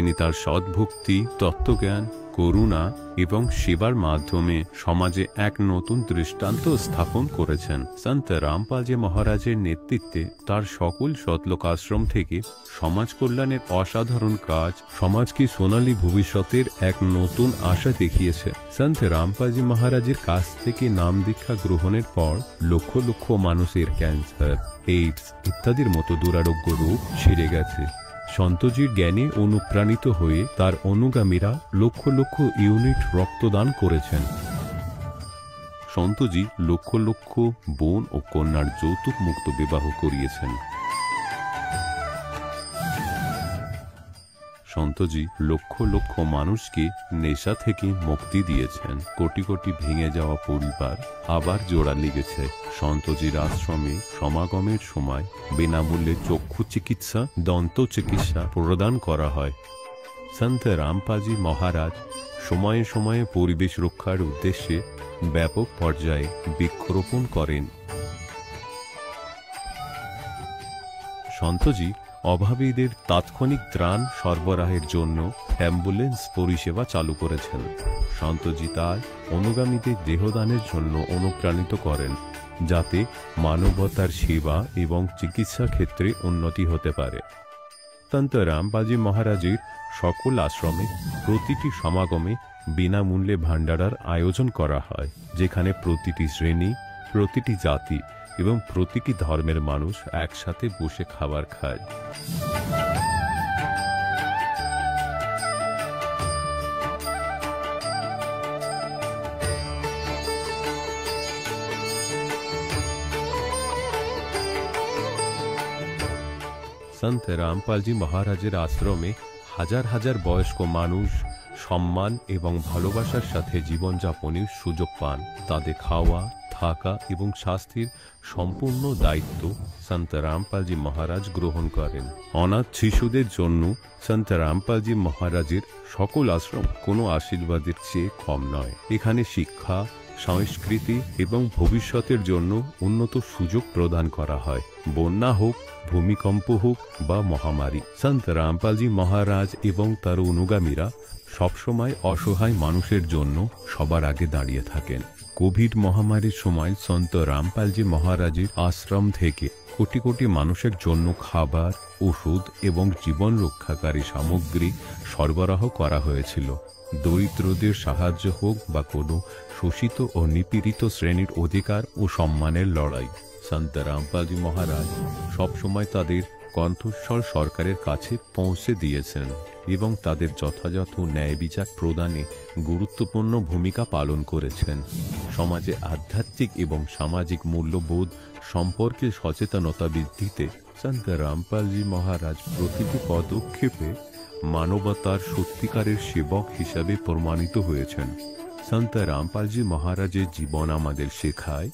তিনি তার সদ্ভক্তি, তত্ত্বজ্ঞান, করুণা এবং সেবার মাধ্যমে সমাজে এক নতুন দৃষ্টান্ত স্থাপন করেছেন। সন্ত রামপালজি মহারাজের নেতৃত্বে তার সকল সতলোক আশ্রম থেকে সমাজ কল্যাণের অসাধারণ কাজ সমাজকে সোনালী ভবিষ্যতের এক নতুন আশা দেখিয়েছে। সন্ত রামপালজি মহারাজের কাছ থেকে নাম দীক্ষা গ্রহণের পর লক্ষ লক্ষ মানুষের ক্যান্সার, এইডস ইত্যাদির মতো দুরারোগ্য রোগ সেরে গেছে। সন্তজির জ্ঞানে অনুপ্রাণিত হয়ে তার অনুগামীরা লক্ষ লক্ষ ইউনিট রক্তদান করেছেন। সন্তজি লক্ষ লক্ষ বোন ও কন্যার যৌতুক মুক্ত বিবাহ করিয়েছেন। সন্তজি লক্ষ লক্ষ মানুষকে নেশা থেকে মুক্তি দিয়েছেন। কোটি কোটি ভেঙে যাওয়া পরিবার আবার জোড়া লেগেছে। সন্তজির আশ্রমে সমাগমের সময় বিনামূল্যে চক্ষু চিকিৎসা, দন্ত চিকিৎসা প্রদান করা হয়। সন্ত রামপালজি মহারাজ সময়ে সময়ে পরিবেশ রক্ষার উদ্দেশ্যে ব্যাপক পর্যায়ে বৃক্ষরোপণ করেন। সন্তজি অভাবীদের তাৎক্ষণিক ত্রাণ সরবরাহের জন্য অ্যাম্বুলেন্স পরিষেবা চালু করেছেন। সন্তজি তার অনুগামীদের দেহদানের জন্য অনুপ্রাণিত করেন, যাতে মানবতার সেবা এবং চিকিৎসা ক্ষেত্রে উন্নতি হতে পারে। সন্ত রামপালজি মহারাজের সকল আশ্রমে প্রতিটি সমাগমে বিনামূল্যে ভান্ডারার আয়োজন করা হয়, যেখানে প্রতিটি শ্রেণী, প্রতিটি জাতি এবং প্রতিটি ধর্মের মানুষ একসাথে বসে খাবার খায়। সন্ত রামপালজি মহারাজের আশ্রমে হাজার হাজার বয়স্ক মানুষ সম্মান এবং ভালোবাসার সাথে জীবনযাপনের সুযোগ পান। তাদের খাওয়া, থাকা এবং স্বাস্থ্যের সম্পূর্ণ দায়িত্ব সন্ত রামপালজি মহারাজ গ্রহণ করেন। অনাথ শিশুদের জন্য সন্ত রামপালজি মহারাজের সকল আশ্রম কোনো আশীর্বাদের চেয়ে কম নয়। এখানে শিক্ষা, সংস্কৃতি এবং ভবিষ্যতের জন্য উন্নত সুযোগ প্রদান করা হয়। বন্যা হোক, ভূমিকম্প হোক বা মহামারী, সন্ত রামপালজি মহারাজ এবং তার অনুগামীরা সবসময় অসহায় মানুষের জন্য সবার আগে দাঁড়িয়ে থাকেন। কোভিড মহামারীর সময় সন্ত রামপালজি মহারাজের আশ্রম থেকে কোটি কোটি মানুষের জন্য খাবার, ওষুধ এবং জীবন রক্ষাকারী সামগ্রী সরবরাহ করা হয়েছিল। দরিদ্রদের সাহায্য হোক বা কোনো শোষিত ও নিপীড়িত শ্রেণীর অধিকার ও সম্মানের লড়াই, সন্ত রামপালজি মহারাজ সবসময় তাদের কণ্ঠস্বর সরকারের কাছে পৌঁছে দিয়েছেন এবং তাদের যথাযথ ন্যায় বিচার প্রদানে গুরুত্বপূর্ণ ভূমিকা পালন করেছেন। সমাজে আধ্যাত্মিক এবং সামাজিক মূল্যবোধ সম্পর্কে সচেতনতা বৃদ্ধিতে সন্ত রামপালজি মহারাজ প্রতিটি পদক্ষেপে মানবতার সত্যিকারের সেবক হিসাবে প্রমাণিত হয়েছেন। সন্ত রামপালজি মহারাজের জীবন আমাদের শেখায়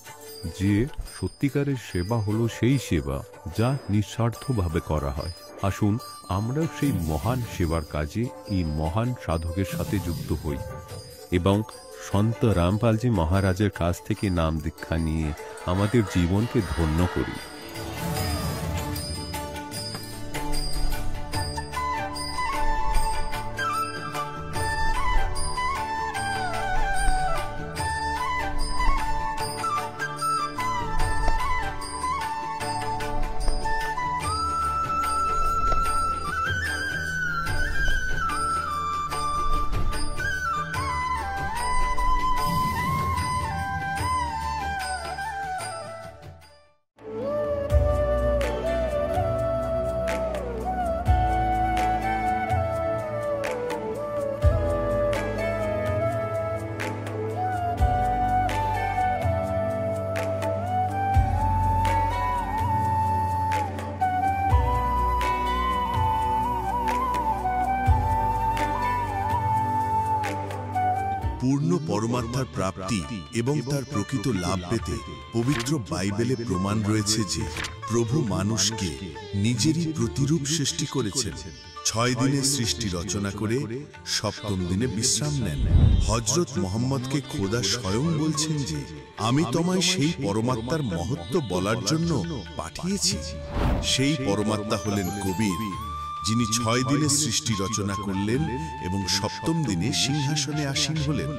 যে সত্যিকারের সেবা হলো সেই সেবা যা নিঃস্বার্থভাবে করা হয়। আসুন আমরাও সেই মহান সেবার কাজে এই মহান সাধকের সাথে যুক্ত হই এবং সন্ত রামপালজি মহারাজের কাছ থেকে নাম দীক্ষা নিয়ে আমাদের জীবনকে ধন্য করি। পূর্ণ পরমাত্মার প্রাপ্তি এবং তার প্রকৃত লাভ পেতে পবিত্র বাইবেলে প্রমাণ রয়েছে যে প্রভু মানুষকে নিজেরই প্রতিরূপ সৃষ্টি করেছেন। 6 দিনে সৃষ্টি রচনা করে 7ম দিনে বিশ্রাম নেন। হযরত মুহাম্মদকে খোদা স্বয়ং বলছেন যে আমি তোমায় সেই পরমাত্মার মহত্ব বলার জন্য পাঠিয়েছি। সেই পরমাত্মা হলেন কবির, যিনি 6 দিনে সৃষ্টি রচনা করলেন এবং সপ্তম দিনে সিংহাসনে আসীন হলেন।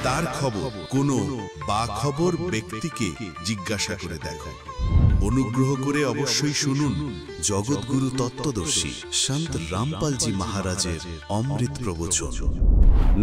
তার খবর কোনো বাখবর ব্যক্তিকে জিজ্ঞাসা করে দেখো। অনুগ্রহ করে অবশ্যই শুনুন জগৎগুরু তত্ত্বদর্শী সন্ত রামপালজি মহারাজের অমৃত প্রবচন।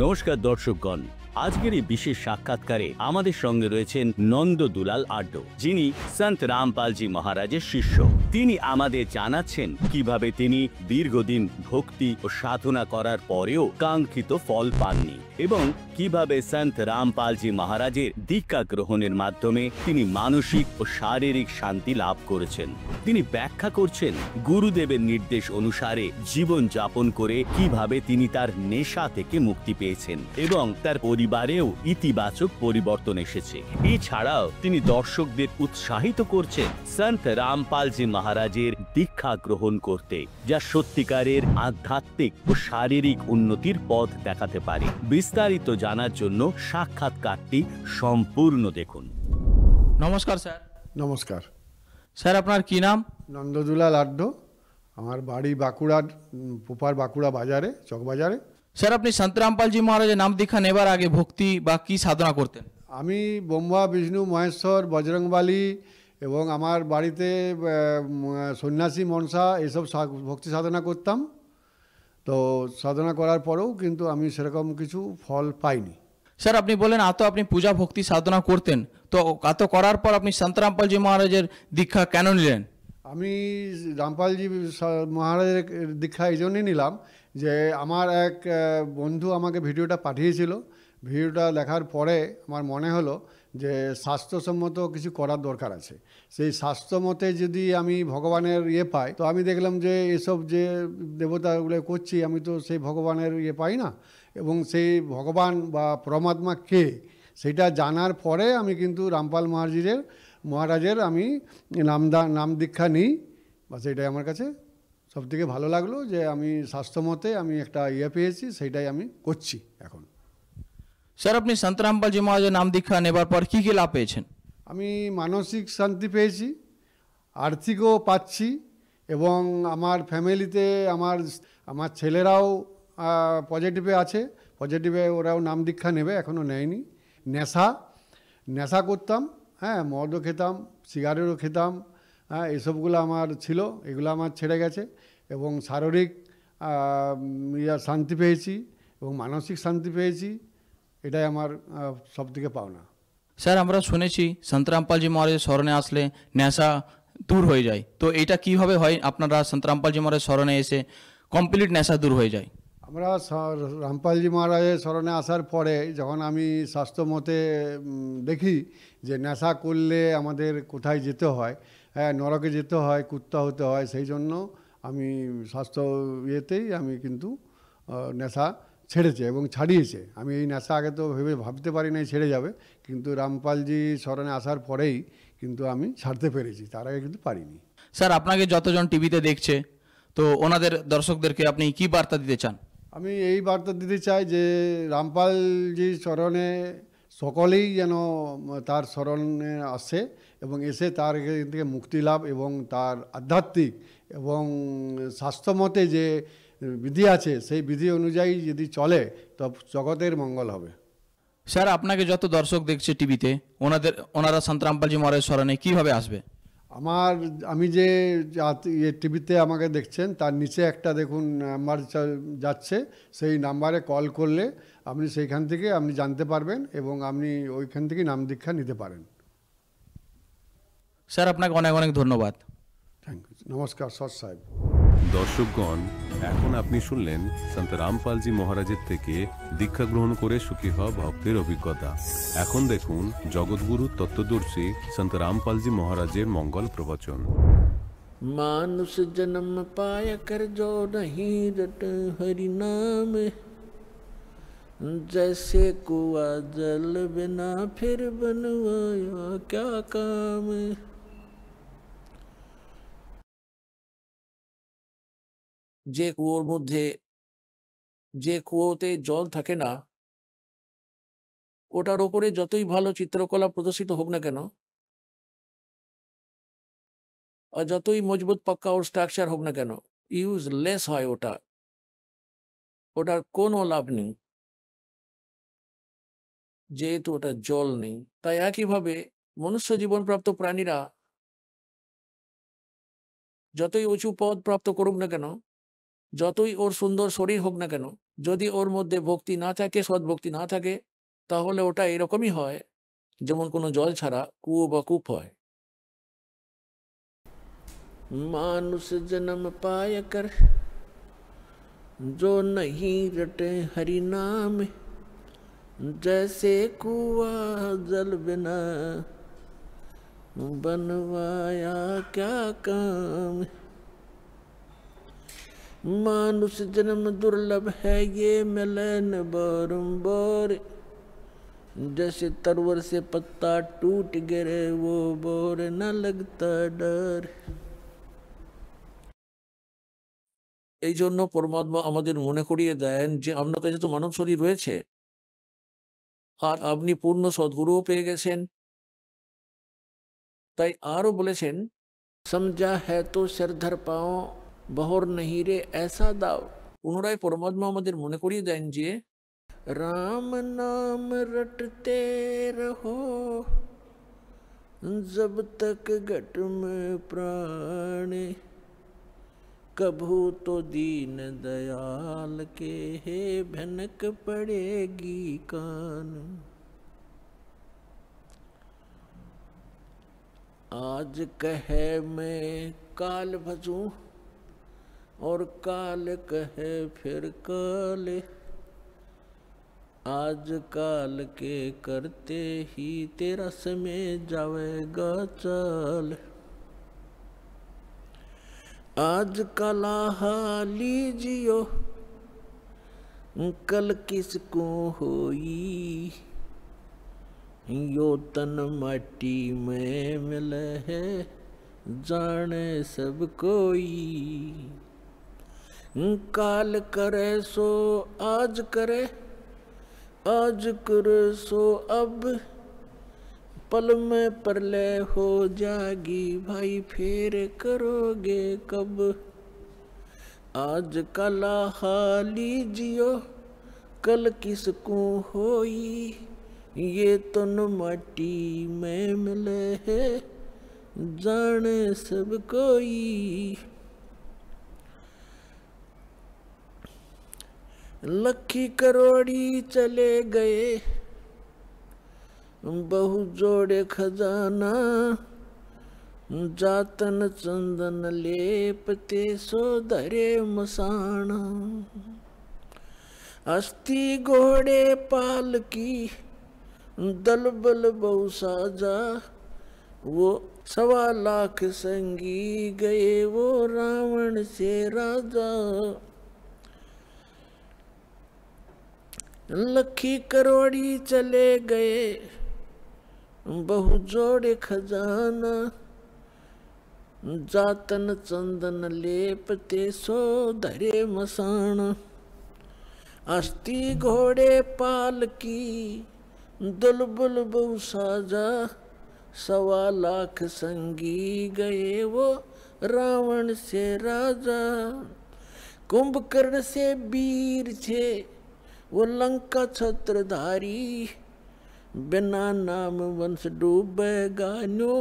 নমস্কার দর্শকগণ, আজকের এই বিশেষ সাক্ষাৎকারে আমাদের সঙ্গে রয়েছেন নন্দ দুলাল আড্ডো, যিনি সন্ত রামপালজি মহারাজের শিষ্য। তিনি আমাদের জানাচ্ছেন কিভাবে তিনি দীর্ঘদিন ভক্তি ও সাধনা করার পরেও কাঙ্ক্ষিত ফল পাননি এবং কিভাবে সন্ত রামপালজি মহারাজের দীক্ষা গ্রহণের মাধ্যমে তিনি মানসিক ও শারীরিক শান্তি লাভ করেছেন। তিনি ব্যাখ্যা করছেন গুরুদেবের নির্দেশ অনুসারে জীবন যাপন করে কিভাবে তিনি তার নেশা থেকে মুক্তি পেয়েছেন এবং তার পরিবারেও ইতিবাচক পরিবর্তন এসেছে। এছাড়াও তিনি দর্শকদের উৎসাহিত করছেন সন্ত রামপালজি মহারাজের দীক্ষা গ্রহণ করতে, যা সত্যিকারের আধ্যাত্মিক ও শারীরিক উন্নতির পথ দেখাতে পারে। বিস্তারিত জানার জন্য সাক্ষাৎকারটি সম্পূর্ণ দেখুন। নমস্কার স্যার। নমস্কার স্যার, আপনার কি নাম? নন্দদুলাল আড্ডো। আমার বাড়ি বাঁকুড়ার পোপার বাঁকুড়া বাজারে, চকবাজারে। স্যার, আপনি সন্ত রামপালজি মহারাজের নাম দীক্ষা নেবার আগে ভক্তি বা কি সাধনা করতেন? আমি ব্রহ্মা, বিষ্ণু, মহেশ্বর, বজরংবলী এবং আমার বাড়িতে সন্ন্যাসী, মনসা এসব ভক্তি সাধনা করতাম। তো সাধনা করার পরেও কিন্তু আমি সেরকম কিছু ফল পাইনি। স্যার, আপনি বলেন আপনি পূজা ভক্তি সাধনা করতেন, তো এত করার পর আপনি সন্ত রামপালজি মহারাজের দীক্ষা কেন নিলেন? আমি রামপালজি মহারাজের দীক্ষা এই জন্যই নিলাম যে আমার এক বন্ধু আমাকে ভিডিওটা পাঠিয়েছিল। ভিডিওটা দেখার পরে আমার মনে হলো যে স্বাস্থ্যসম্মত কিছু করার দরকার আছে। সেই স্বাস্থ্যমতে যদি আমি ভগবানের পাই, তো আমি দেখলাম যে এসব যে দেবতাগুলো করছি আমি তো সেই ভগবানের পাই না, এবং সেই ভগবান বা পরমাত্মা কে সেটা জানার পরে আমি কিন্তু রামপাল মহারাজের আমি নাম দীক্ষা নিই। বা সেটাই আমার কাছে সবথেকে ভালো লাগলো যে আমি স্বাস্থ্যমতে আমি একটা পেয়েছি, সেইটাই আমি করছি এখন। স্যার, আপনি সন্ত রামপালজি মহারাজের নাম দীক্ষা নেবার পর কি কি লাভ পেয়েছেন? আমি মানসিক শান্তি পেয়েছি, আর্থিকও পাচ্ছি, এবং আমার ফ্যামিলিতে আমার ছেলেরাও পজিটিভে আছে। পজিটিভে ওরাও নাম দীক্ষা নেবে, এখনও নেয়নি। নেশা করতাম, হ্যাঁ, মদও খেতাম, সিগারেটও খেতাম, হ্যাঁ, এসবগুলো আমার ছিল, এগুলো আমার ছেড়ে গেছে। এবং শারীরিক শান্তি পেয়েছি এবং মানসিক শান্তি পেয়েছি, এটাই আমার সবথেকে পাওনা। স্যার, আমরা শুনেছি সন্ত রামপালজি মহারাজের স্মরণে আসলে নেশা দূর হয়ে যায়, তো এটা কিভাবে হয়? আপনারা সন্ত রামপালজি মহারাজের স্মরণে এসে কমপ্লিট নেশা দূর হয়ে যায়? আমরা রামপালজি মহারাজের স্মরণে আসার পরে যখন আমি স্বাস্থ্যমতে দেখি যে নেশা করলে আমাদের কোথায় যেতে হয়, হ্যাঁ, নরকে যেতে হয়, কুত্তা হতে হয়, সেই জন্য আমি স্বাস্থ্য আমি কিন্তু নেশা ছেড়েছে এবং ছাড়িয়েছে। আমি এই নেশা আগে তো ভাবতে পারি নাই ছেড়ে যাবে, কিন্তু রামপালজি স্মরণে আসার পরেই কিন্তু আমি ছাড়তে পেরেছি, তার আগে কিন্তু পারিনি। স্যার, আপনাকে যতজন টিভিতে দেখছে, তো ওনাদের দর্শকদেরকে আপনি কি বার্তা দিতে চান? আমি এই বার্তা দিতে চাই যে রামপালজির স্মরণে সকলেই যেন তার স্মরণে আসে এবং এসে তার থেকে মুক্তি লাভ এবং তার আধ্যাত্মিক এবং স্বাস্থ্যমতে যে বিধি আছে সেই বিধি অনুযায়ী যদি চলে তো জগতের মঙ্গল হবে। স্যার, আপনাকে যত দর্শক দেখছে টিভিতে, ওনারা সন্ত রামপালজি মহারাজের স্মরণে কিভাবে আসবে? আমি যে টিভিতে আমাকে দেখছেন তার নিচে একটা দেখুন নাম্বার যাচ্ছে, সেই নাম্বারে কল করলে আপনি সেইখান থেকে আপনি জানতে পারবেন এবং আপনি ওইখান থেকে নাম দীক্ষা নিতে পারেন। স্যার, আপনাকে অনেক অনেক ধন্যবাদ। Thank you. নমস্কার সৎ সাহেব। দর্শকগণ, এখন আপনি শুনলেন সন্ত রামপালজি মহারাজের থেকে দীক্ষা গ্রহণ করে সুখী হওয়া ভক্তের অভিজ্ঞতা। এখন দেখুন জগৎগুরু তত্ত্বদর্শী সন্ত রামপালজি মহারাজের মঙ্গল প্রবচন। मानुष जन्म पाय कर जो नहीं रट हरि नाम, जैसे कुआ जल बिना फिर बनवाया क्या काम। যে কুয়োর মধ্যে যে কুয়োতে জল থাকে না, ওটার ওপরে যতই ভালো চিত্রকলা প্রদর্শিত হোক না কেন আর যতই মজবুত পাক্কা ওর স্ট্রাকচার হোক না কেন, ইউজলেস হয় ওটার কোনো লাভ নেই, যেহেতু ওটা জল নেই। তাই একইভাবে মনুষ্য জীবনপ্রাপ্ত প্রাণীরা যতই উঁচু পদ প্রাপ্ত করুক না কেন, যতই ওর সুন্দর শরীর হোক না কেন, যদি ওর মধ্যে ভক্তি না থাকে, সদ্ভক্তি না থাকে, তাহলে ওটা এরকমই হয় যেমন কোনো জল ছাড়া কুয়ো বা কূপ হয়। मानुष जन्म पाय कर जो नहीं रटे हरि नाम, जैसे कुआ जल बिना बनवाया क्या काम। मानुष जन्म दुर्लभ है ये मिले न बारंबार, जैसे तरवर से पत्ता टूट गिरे वो बोर न लगता डर। এই জন্য পরমাত্মা আমাদের মনে করিয়ে দেন যে আপনার কাছে তো মানব শরীর রয়েছে আর আপনি পূর্ণ সদ্গুরুও পেয়ে গেছেন। তাই আরো বলেছেন, সমঝা হ্যায় তো সিরধর পাও বহর नहीं রে ऐसा দাও। পুনরায় পরমাত্মা আমাদের মনে করিয়ে দেন যে राम नाम रटते रहो जब तक घट में प्राण, कभू तो दीन दयाल के है भनक पड़ेगी कान। आज कहे मैं काल भजूं और काल कहे फिर काल, आज काल के करते ही तेरा समय जावेगा चाल। आज कला लीजियो कल किसको होई, यो तन माटी में मिले है जाने सब कोई। काल करे सो आज करे, आज करे सो अब, पल में प्रलय हो जागी भाई फिर करोगे कब। आज कला लीजियो कल किसको होई, ये तन माटी में मिले है जाने सब कोई। लखी करोड़ी चले गए बहु जोड़े खजाना, जातन चंदन लेपते सो धरे मसाना। अस्थि घोड़े पाल की दल बल बहु साजा, वो 1.25 लाख संगी गए वो रावण से राजा। लखी करोड़ी चले गए बहु जोड़े खजाना, जातन चंदन लेपते सो धरे मसाना। अस्थि घोड़े पाल की दुलबुल बहु साजा, 1.25 लाख संगी गए वो रावण से राजा। कुंभकर्ण से वीर थे वो लंका छत्रधारी, बिना नाम वंश डूबेगा न्यो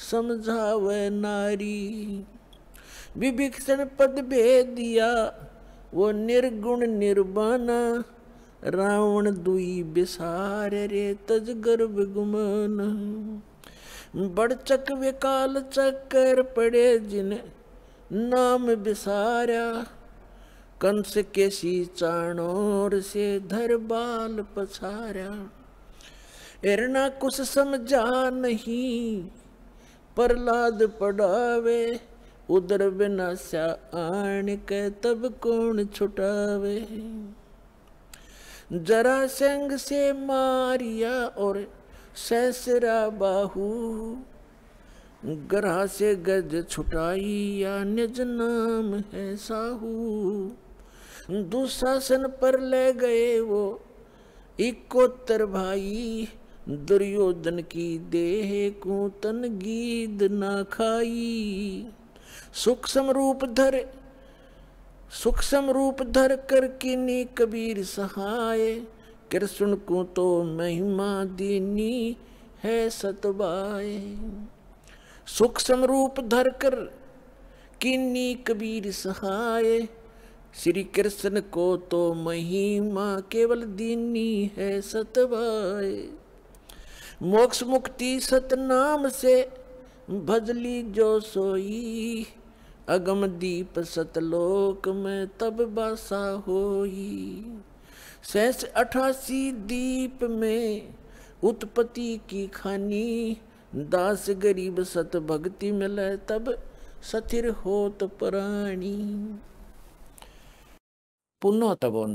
समझावे नारी। विभीषण पद भेद दिया वो निर्गुण निर्वाणा, रावण दुई बिसार रे तज गर्भ गुमान। बड़चक विकाल चक्कर पड़े जिन नाम बिसारा, कंस के सी चाणोर से धर बाल पछारा। हिरणा कुछ समझा नहीं प्रहलाद पढ़ावे, उदर विनाशा आन के तब कौन छुटावे। जरासंध से मारिया और सहसरा बाहू, ग्रह से गज छुटाई या निज नाम है साहू। दुशासन पर ले गए वो 71 भाई, दुर्योधन की देह को तन गीद ना खाई। सूक्ष्म रूप धर सूक्ष्म रूप धर कर कीनी कबीर सहाय, कृष्ण को तो महिमा दीनी है सतबाए। सूक्ष्म रूप धर कर कीनी कबीर सहाय, श्री कृष्ण को तो महिमा केवल दीनी है सतबाए। मोक्ष मुक्ति सतनाम से भजली जो सोई, अगम दीप सतलोक में तब बासा होई। 88 दीप में उत्पत्ति की खानी, दास गरीब सत भक्ति मिले तब सथिर होत प्राणी। পুণ্যতা বোন,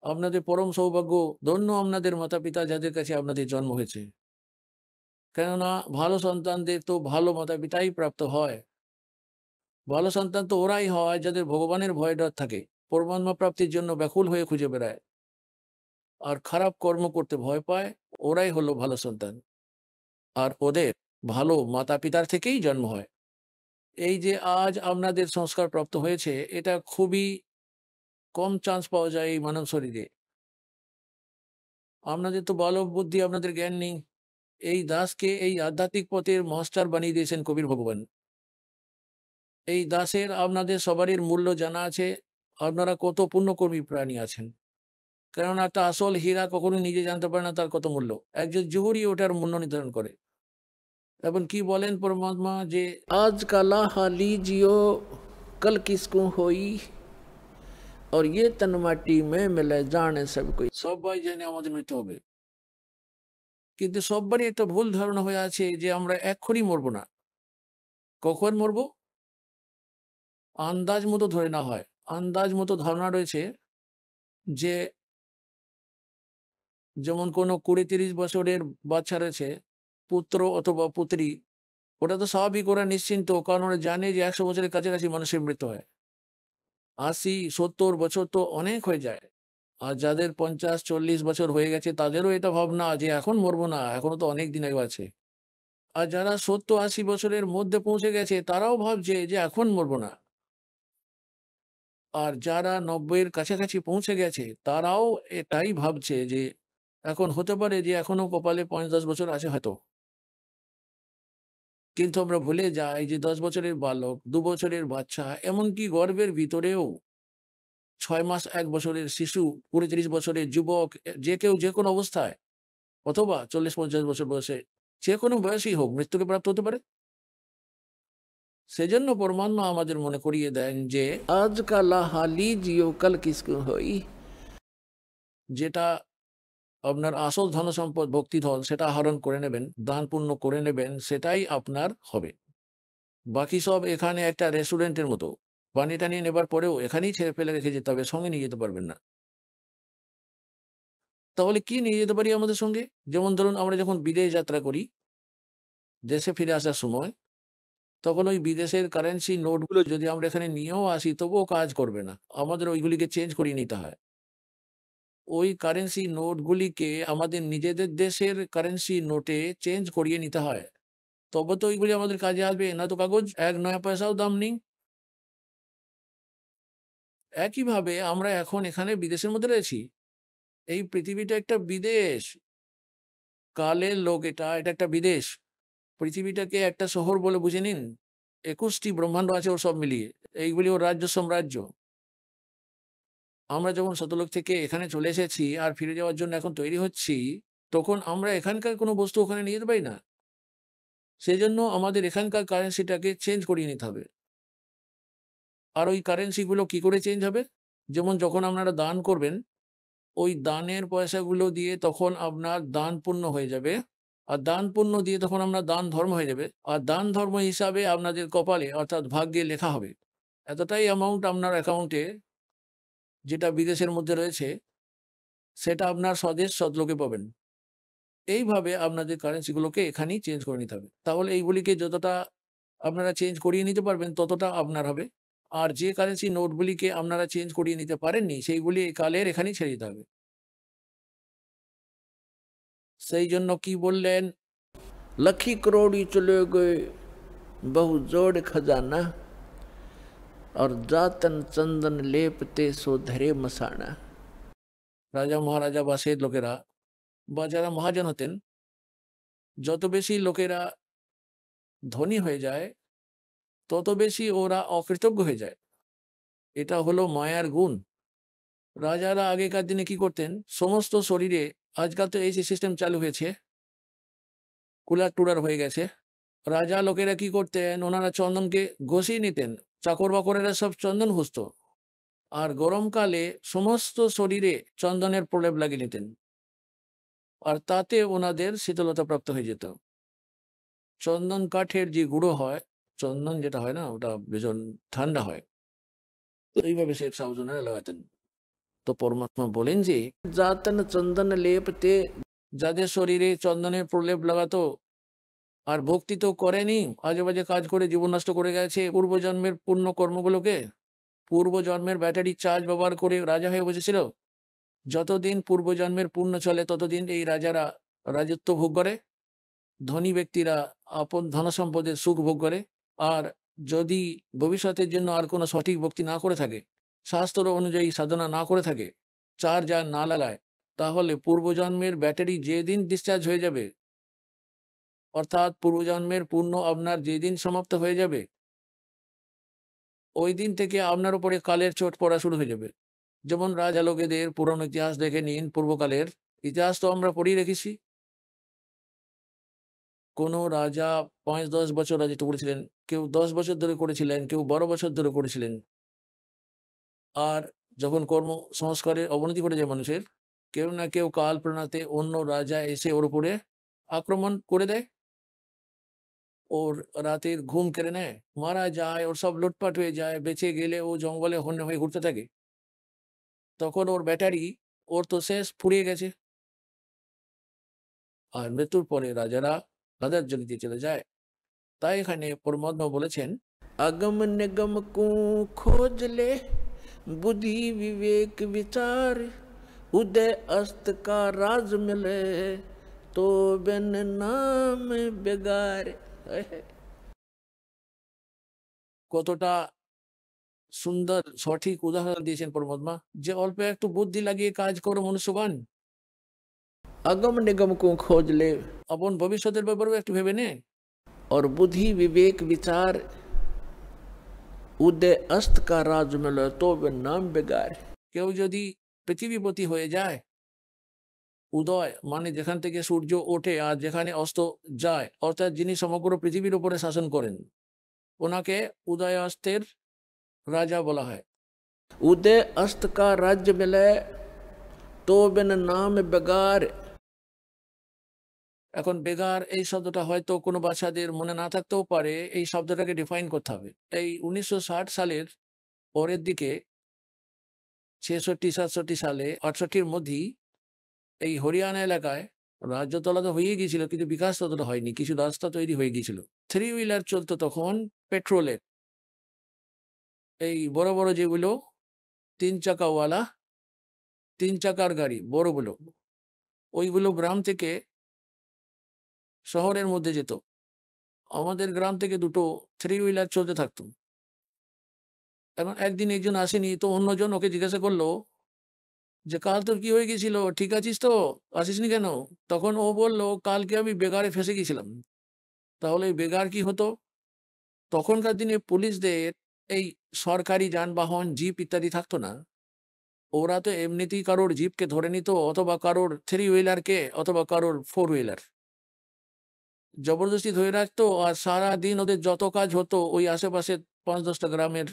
আপনাদের পরম সৌভাগ্য, ধন্য আপনাদের মাতা পিতা যাদের কাছে আপনাদের জন্ম হয়েছে। কেননা ভালো সন্তানদের তো ভালো মাতা পিতাই প্রাপ্ত হয়। ভালো সন্তান তো ওরাই হয় যাদের ভগবানের ভয় ডর থাকে, পরমাত্মা প্রাপ্তির জন্য ব্যাকুল হয়ে খুঁজে বেড়ায়, আর খারাপ কর্ম করতে ভয় পায়, ওরাই হলো ভালো সন্তান। আর ওদের ভালো মাতা পিতার থেকেই জন্ম হয়। এই যে আজ আপনাদের সংস্কার প্রাপ্ত হয়েছে, এটা খুবই কম চান্স পাওয়া যায় এই মানব শরীরে। আপনাদের তো বল বুদ্ধি, আপনাদের জ্ঞান নেই। এই দাসকে এই আধ্যাত্মিক পথের মাস্টার বানিয়ে দিয়েছেন কবির ভগবান। এই দাসের আপনাদের সবারই মূল্য জানা আছে, আপনারা কত পুণ্যকর্মী প্রাণী আছেন। কেননা একটা আসল হীরা কখনো নিজে জানতে পারে না তার কত মূল্য, একজন জুহুরি ওটার মূল্য নির্ধারণ করে। এবং কি বলেন পরমাত্মা যে আজ কালা হালি জিও কল কিসকু হই, और ये तन माटी में मिले जाने सब कोई। সবাই জানে আমাদের মৃত্যু হবে, কিন্তু সবারই একটা ভুল ধারণা হয়ে আছে যে আমরা এক্ষুনি মরবো না। কখন মরবো আন্দাজ মতো ধরে না হয়। আন্দাজ মতো ধারণা রয়েছে যে যেমন কোনো 20-30 বছরের বাচ্চা রয়েছে, পুত্র অথবা পুত্রী, ওটা তো স্বাভাবিক, ওরা নিশ্চিন্ত, কারণ ওরা জানে যে 100 বছরের কাছাকাছি মানুষের মৃত্যু হয়। 80-70 বছর তো অনেক হয়ে যায়। আর যাদের 50-40 বছর হয়ে গেছে তাদেরও এটা ভাবনা যে এখন মরবো না, এখনো তো অনেক দিন আগে আছে। আর যারা 70-80 বছরের মধ্যে পৌঁছে গেছে তারাও ভাবছে যে এখন মরবো না। আর যারা 90-এর কাছাকাছি পৌঁছে গেছে তারাও এটাই ভাবছে যে এখন হতে পারে যে এখনো কপালে 5-10 বছর আছে হয়তো। কিন্তু আমরা ভুলে যাই যে 10 বছরের বালক, 2 বছরের বাচ্চা, এমনকি গর্ভের ভিতরেও 6 মাস 1 বছরের শিশু, 35 বছরের যুবক, যে কেউ যে কোনো অবস্থায়, অথবা 40-50 বছর বয়সে, যে কোনো বয়সেই হোক, মৃত্যুকে প্রাপ্ত হতে পারে। সেজন্য পরমাত্মা আমাদের মনে করিয়ে দেন যে আজ কালা হালি জিও কাল কিসকু হই। যেটা আপনার আসল ধন সম্পদ ভক্তি ধন, সেটা আহরণ করে নেবেন, দান পুণ্য করে নেবেন, সেটাই আপনার হবে। বাকি সব এখানে একটা রেস্টুরেন্টের মতো, পানি টানিয়ে নেবার পরেও এখানেই ছেড়ে ফেলে রেখে যেতে হবে, সঙ্গে নিয়ে যেতে পারবেন না। তাহলে কি নিয়ে যেতে পারি আমাদের সঙ্গে? যেমন ধরুন আমরা যখন বিদেশ যাত্রা করি, দেশে ফিরে আসার সময়, তখন ওই বিদেশের কারেন্সি নোটগুলো যদি আমরা এখানে নিয়েও আসি তবুও কাজ করবে না, আমাদের ওইগুলিকে চেঞ্জ করিয়ে নিতে হয়। ওই কারেন্সি নোটগুলিকে আমাদের নিজেদের দেশের কারেন্সি নোটে চেঞ্জ করিয়ে নিতে হয়, তবে তো ওইগুলি আমাদের কাজে আসবে, না তো কাগজ 1 নয়া পয়সাও দাম নেই। একইভাবে আমরা এখন এখানে বিদেশের মধ্যে রয়েছি। এই পৃথিবীটা একটা বিদেশ, কালের লোক, এটা একটা বিদেশ। পৃথিবীটাকে একটা শহর বলে বুঝে নিন। 21টি ব্রহ্মাণ্ড আছে ওর সব মিলিয়ে, এইগুলি ওর রাজ্য সাম্রাজ্য। আমরা যখন শতলোক থেকে এখানে চলে এসেছি আর ফিরে যাওয়ার জন্য এখন তৈরি হচ্ছি, তখন আমরা এখানকার কোনো বস্তু ওখানে নিয়ে যেতে পারি না। সেই জন্য আমাদের এখানকার কারেন্সিটাকে চেঞ্জ করিয়ে নিতে হবে। আর ওই কারেন্সিগুলো কি করে চেঞ্জ হবে? যেমন যখন আপনারা দান করবেন, ওই দানের পয়সাগুলো দিয়ে তখন আপনার দান পুণ্য হয়ে যাবে, আর দান পুণ্য দিয়ে তখন আপনার দান ধর্ম হয়ে যাবে, আর দান ধর্ম হিসাবে আপনাদের কপালে অর্থাৎ ভাগ্যে লেখা হবে। এতটাই অ্যামাউন্ট আপনার অ্যাকাউন্টে যেটা বিদেশের মধ্যে রয়েছে, সেটা আপনার স্বদেশ সদলোকে পাবেন। এইভাবে আপনাদের কারেন্সিগুলোকে এখানেই চেঞ্জ করে নিতে হবে। তাহলে এইগুলিকে যতটা আপনারা চেঞ্জ করিয়ে নিতে পারবেন ততটা আপনার হবে। আর যে কারেন্সি নোটগুলিকে আপনারা চেঞ্জ করিয়ে নিতে পারেননি, সেইগুলি কালের এখানেই ছেড়ে দিতে হবে। সেই জন্য কি বললেন, লাখি করোড়ি চলে গয়ে বহু জোড় খজানা, और जातन चंदन लेपते सो धरे मसाना। রাজা মহারাজা বা সেই লোকেরা বা যারা মহাজন হতেন, যত বেশি লোকেরা ধনী হয়ে যায় তত বেশি ওরা অকৃতজ্ঞ হয়ে যায়। এটা হলো মায়ার গুণ। রাজারা আগেকার দিনে কি করতেন, সমস্ত শরীরে, আজকাল তো এই যে সিস্টেম চালু হয়েছে, কুলার টুলার হয়ে গেছে, রাজা লোকেরা কি করতেন, ওনারা চন্দনকে ঘষিয়ে নিতেন, চাকর বাকরেরা সব চন্দন ঘষত, আর গরমকালে সমস্ত শরীরে চন্দনের প্রলেপ লাগিয়ে নিতেন, আর তাতে ওনাদের শীতলতা প্রাপ্ত হয়ে যেত। চন্দন কাঠের যে গুঁড়ো হয়, চন্দন যেটা হয় না, ওটা ভীষণ ঠান্ডা হয়, তো এইভাবে শেখ শাহজাহান লাগাতেন। তো পরমাত্মা বলেন যে জাতন চন্দন লেপতে, যাদের শরীরে চন্দনের প্রলেপ লাগাতো আর ভক্তি তো করেনি, আজে বাজে কাজ করে জীবন নষ্ট করে গেছে পূর্বজন্মের পুণ্য কর্মগুলোকে, পূর্বজন্মের ব্যাটারি চার্জ ব্যবহার করে রাজা হয়ে বসেছিল। যতদিন পূর্বজন্মের পুণ্য চলে ততদিন এই রাজারা রাজত্ব ভোগ করে, ধনী ব্যক্তিরা আপন ধন সম্পদের সুখ ভোগ করে। আর যদি ভবিষ্যতের জন্য আর কোনো সঠিক ভক্তি না করে থাকে, শাস্ত্র অনুযায়ী সাধনা না করে থাকে, চার্জ আর না লাগায়, তাহলে পূর্বজন্মের ব্যাটারি যেদিন ডিসচার্জ হয়ে যাবে, অর্থাৎ পূর্বজন্মের পুণ্য আপনার যেদিন সমাপ্ত হয়ে যাবে, ওই দিন থেকে আপনার উপরে কালের চোট পড়া শুরু হয়ে যাবে। যেমন রাজা লোকেদের পুরনো ইতিহাস দেখে নিন, পূর্বকালের ইতিহাস তো আমরা পড়েই রেখেছি। কোনো রাজা 5-10 বছর রাজত্ব করেছিলেন, কেউ 10 বছর ধরে করেছিলেন, কেউ 12 বছর ধরে করেছিলেন। আর যখন কর্ম সংস্কারের অবনতি ঘটে যায় মানুষের, কেউ না কেউ কাল প্রেরণাতে অন্য রাজা এসে ওর উপরে আক্রমণ করে দেয়, ওর রাতের ঘুম কেড়ে নেয়, মারা যায়, ওর সব লুটপাট হয়ে যায়, বেঁচে গেলে ও জঙ্গলে হন্য হয়ে ঘুরতে থাকে। তখন ওর ব্যাটারি, ওর তো শেষ, ফুরিয়ে গেছে। আর মৃত্যুর পরে রাজারা রাজার জগতে চলে যায়। তাই এখানে পরমাত্মা বলেছেন, আগম নিগম কু খোঁজ লে বুদ্ধি বিবেক বিচার, উদয় অস্ত কা রাজ মিলে তো বেন নাম বেগার। কতটা সুন্দর সঠিক উদাহরণ দিয়েছেন পরমাত্মা, যে অল্প একটু বুদ্ধি লাগিয়ে কাজ করো মনুষ্যগণ। আগম নিগম কো খোঁজ লে, আপন ভবিষ্যতের ব্যাপারেও একটু ভেবে নে, और बुद्धि विवेक विचार उदय अस्त का राज मिले तो वे नाम बेगार। কেউ যদি পৃথিবীপতি হয়ে যায়, উদয় মানে যেখান থেকে সূর্য ওঠে আর যেখানে অস্ত যায়, অর্থাৎ যিনি সমগ্র পৃথিবীর উপরে শাসন করেন, ওনাকে উদয় অস্তের রাজা বলা হয়। উদয় অস্ত কা রাজ্য মিলে তো বিন নাম বেগার। এখন বেগার এই শব্দটা হয়তো কোনো বাচ্চাদের মনে না থাকতেও পারে, এই শব্দটাকে ডিফাইন করতে হবে। এই 1960 সালের পরের দিকে, 66-67 সালে, 68-র মধ্যেই এই হরিয়ানা এলাকায় রাজ্যতলা তো হয়ে গিয়েছিল, কিন্তু বিকাশ ততটা হয়নি, কিছু রাস্তা তৈরি হয়ে গিয়েছিল। 3 হুইলার চলতো তখন পেট্রোলের, এই বড় বড় যেগুলো 3 চাকাওয়ালা, 3 চাকার গাড়ি বড়গুলো, ওইগুলো গ্রাম থেকে শহরের মধ্যে যেত। আমাদের গ্রাম থেকে দুটো 3 হুইলার চলতে থাকতো। এখন একদিন একজন আসেনি, তো অন্যজন ওকে জিজ্ঞাসা করলো যে কাল তোর কি হয়ে গেছিল, ঠিক আছিস তো, আসিসনি কেন? তখন ও বলল, কালকে আমি বেগারে ফেসে গেছিলাম। তাহলে বেগার কি হতো? তখনকার দিনে পুলিশদের এই সরকারি যানবাহন, জিপ ইত্যাদি থাকতো না। ওরা তো এমনিতেই কারোর জিপকে ধরে নিত, অথবা কারোর 3 হুইলারকে, অথবা কারোর 4 হুইলার জবরদস্তি ধরে রাখতো। আর সারা দিন ওদের যত কাজ হতো, ওই আশেপাশে 5-10টা গ্রামের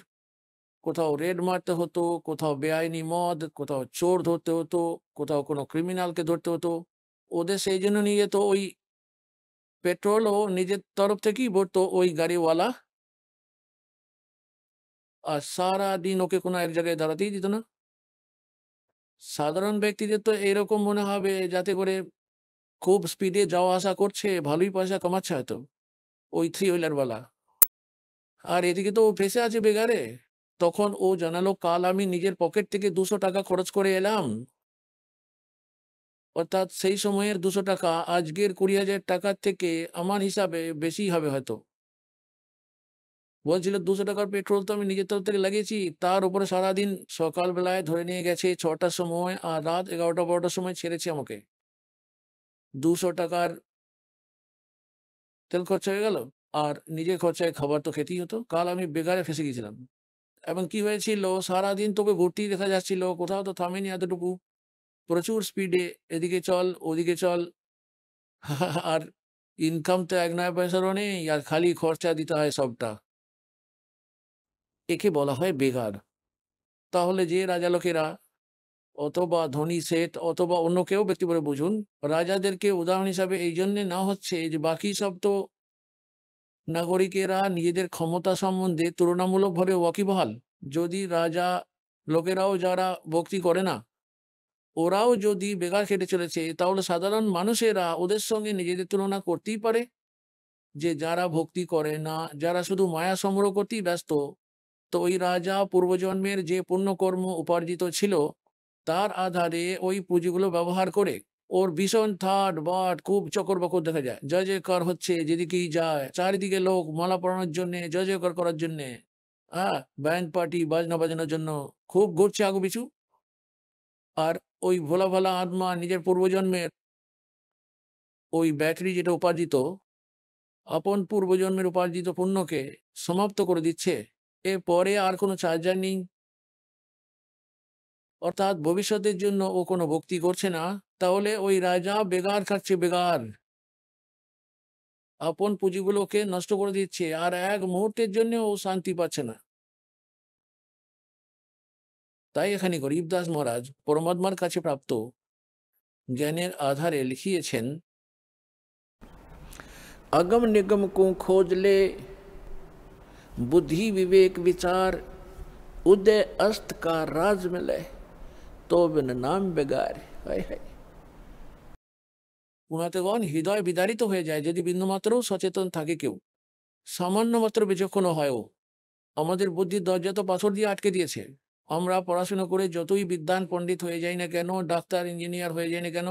কোথাও রেড মারতে হতো, কোথাও বেআইনি মদ, কোথাও চোর ধরতে হতো, কোথাও কোনো ক্রিমিনালকে ধরতে হতো। ওদের সেই জন্য নিয়ে যেত, ওই পেট্রোলও নিজের তরফ থেকেই ভরতো ওই গাড়িওয়ালা, আর সারা দিন ওকে কোনো এক জায়গায় দাঁড়াতেই দিত না। সাধারণ ব্যক্তিদের তো এরকম মনে হবে যাতে করে খুব স্পিডে যাওয়া আসা করছে, ভালোই পয়সা কামাচ্ছে হয়তো ওই 3 হুইলারওয়ালা। আর এদিকে তো ও ফেসে আছে বেগারে। তখন ও জানালো, কাল আমি নিজের পকেট থেকে 200 টাকা খরচ করে এলাম, অর্থাৎ সেই সময়ের 200 টাকা আজকের 20,000 টাকার থেকে আমার হিসাবে বেশি হবে হয়তো। বলছিল 200 টাকার পেট্রোল তো আমি নিজের তরফ থেকে লাগিয়েছি, তার উপরে সারাদিন সকালবেলায় ধরে নিয়ে গেছে 6টার সময় আর রাত 11টা-12টার সময় ছেড়েছে আমাকে। 200 টাকার তেল খরচা হয়ে গেল, আর নিজের খরচায় খাবার তো খেতেই হতো। কাল আমি বেকারে ফেঁসে গেছিলাম। এবং কি হয়েছিল, সারাদিন তোকে ঘুরতেই দেখা যাচ্ছিল, কোথাও তো থামেনি এতটুকু। প্রচুর স্পিডে এদিকে চল ওদিকে চল আর ইনকাম তো 1 নয়া পয়সারও নেই, আর খালি খরচা দিতে হয় সবটা। একে বলা হয় বেকার। তাহলে যে রাজা লোকেরা অথবা ধনী শেঠ অথবা অন্য কেউ ব্যক্তি বলে বুঝুন, রাজাদেরকে উদাহরণ হিসাবে এই জন্যে না হচ্ছে যে বাকি সব তো নাগরিকেরা নিজেদের ক্ষমতা সম্বন্ধে তুলনামূলকভাবে ওয়াকিবহাল। যদি রাজা লোকেরাও যারা ভক্তি করে না, ওরাও যদি বেকার খেটে চলেছে, তাহলে সাধারণ মানুষেরা ওদের সঙ্গে নিজেদের তুলনা করতেই পারে। যে যারা ভক্তি করে না, যারা শুধু মায়া সংগ্রহ করতেই ব্যস্ত, তো ওই রাজা পূর্বজন্মের যে পুণ্যকর্ম উপার্জিত ছিল তার আধারে ওই পুঁজিগুলো ব্যবহার করে ওর ভীষণ ঠাট বাট খুব চকর বকর দেখা যায়। জয় জয়কার হচ্ছে যেদিকেই যায়, চারিদিকে লোক মালা পরানোর জন্য, জয় জয়কার করার জন্য, হ্যাঁ, ব্যান্ড পার্টি বাজনা বাজানোর জন্য খুব ঘুরছে আগু পিছু। আর ওই ভোলা ভালা আত্মা নিজের পূর্বজন্মের ওই ব্যাটারি যেটা উপার্জিত, আপন পূর্বজন্মের উপার্জিত পুণ্যকে সমাপ্ত করে দিচ্ছে। এরপরে আর কোনো চার্জার নেই, অর্থাৎ ভবিষ্যতের জন্য ও কোনো ভক্তি করছে না। তাহলে ওই রাজা বেকার খাচ্ছে, বেকার আপন পুঁজিগুলোকে নষ্ট করে দিচ্ছে, আর এক মুহূর্তের জন্য ও শান্তি পাচ্ছে না। তাই এখানে গরিবদাস মহারাজ পরমাত্মার কাছে প্রাপ্ত জ্ঞানের আধারে লিখিয়েছেন, अगम निगम को खोज ले, बुद्धि विवेक विचार, उदय अस्त का राज मिले, तो बिन नाम बेगार। हाय हाय। পুনাতেগণ হৃদয় বিদারিত হয়ে যায় যদি বিন্দুমাত্রও সচেতন থাকে কেউ, সামান্য মাত্র বিচক্ষণ হয়ও। আমাদের বুদ্ধির দরজা তো পাথর দিয়ে আটকে দিয়েছে। আমরা পড়াশোনা করে যতই বিদ্বান পণ্ডিত হয়ে যাই না কেন, ডাক্তার ইঞ্জিনিয়ার হয়ে যাই না কেন,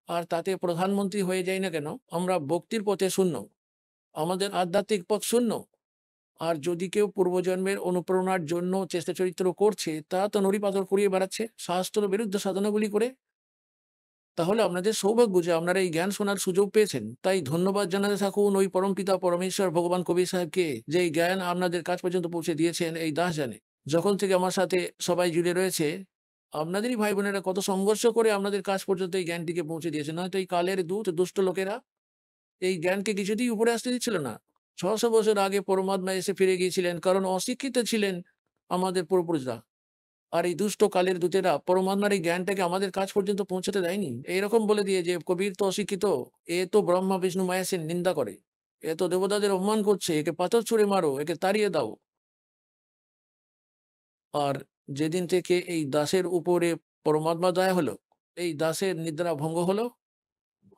আর তাতে প্রধানমন্ত্রী হয়ে যাই না কেন, আমরা ভক্তির পথে শূন্য, আমাদের আধ্যাত্মিক পথ শূন্য। আর যদি কেউ পূর্বজন্মের অনুপ্রেরণার জন্য চেষ্টা চরিত্র করছে, তা তো নড়ি পাথর করিয়ে বেড়াচ্ছে শাস্ত্র বিরুদ্ধ সাধনাগুলি করে। তাহলে আপনাদের সৌভাগ্য যে আপনারা এই জ্ঞান শোনার সুযোগ পেয়েছেন। তাই ধন্যবাদ জানাতে থাকুন ওই পরমপিতা পরমেশ্বর ভগবান কবির সাহেবকে, যে এই জ্ঞান আপনাদের কাছ পর্যন্ত পৌঁছে দিয়েছেন। এই দাস জানে যখন থেকে আমার সাথে সবাই জুড়ে রয়েছে, আপনাদেরই ভাই বোনেরা কত সংঘর্ষ করে আপনাদের কাছ পর্যন্ত এই জ্ঞানটিকে পৌঁছে দিয়েছে। নয়তো এই কালের দূত দুষ্ট লোকেরা এই জ্ঞানকে কিছুতেই উপরে আসতে দিচ্ছিল না। 600 বছর আগে পরমাত্মা এসে ফিরে গিয়েছিলেন, কারণ অশিক্ষিত ছিলেন আমাদের পূর্বপুরুষরা। আর এই দুষ্ট কালের দূতেরা পরমাত্মার এই জ্ঞানটাকে আমাদের কাছ পর্যন্ত পৌঁছাতে দেয়নি। এইরকম বলে দিয়ে যে কবির তো অশিক্ষিত, এ তো ব্রহ্মা বিষ্ণু মায়াসের নিন্দা করে, এ তো দেবতাদের অপমান করছে, একে পাথর ছুঁড়ে মারো, একে তাড়িয়ে দাও। আর যেদিন থেকে এই দাসের উপরে পরমাত্মা দয়া হলো, এই দাসের নিদ্রা ভঙ্গ হলো,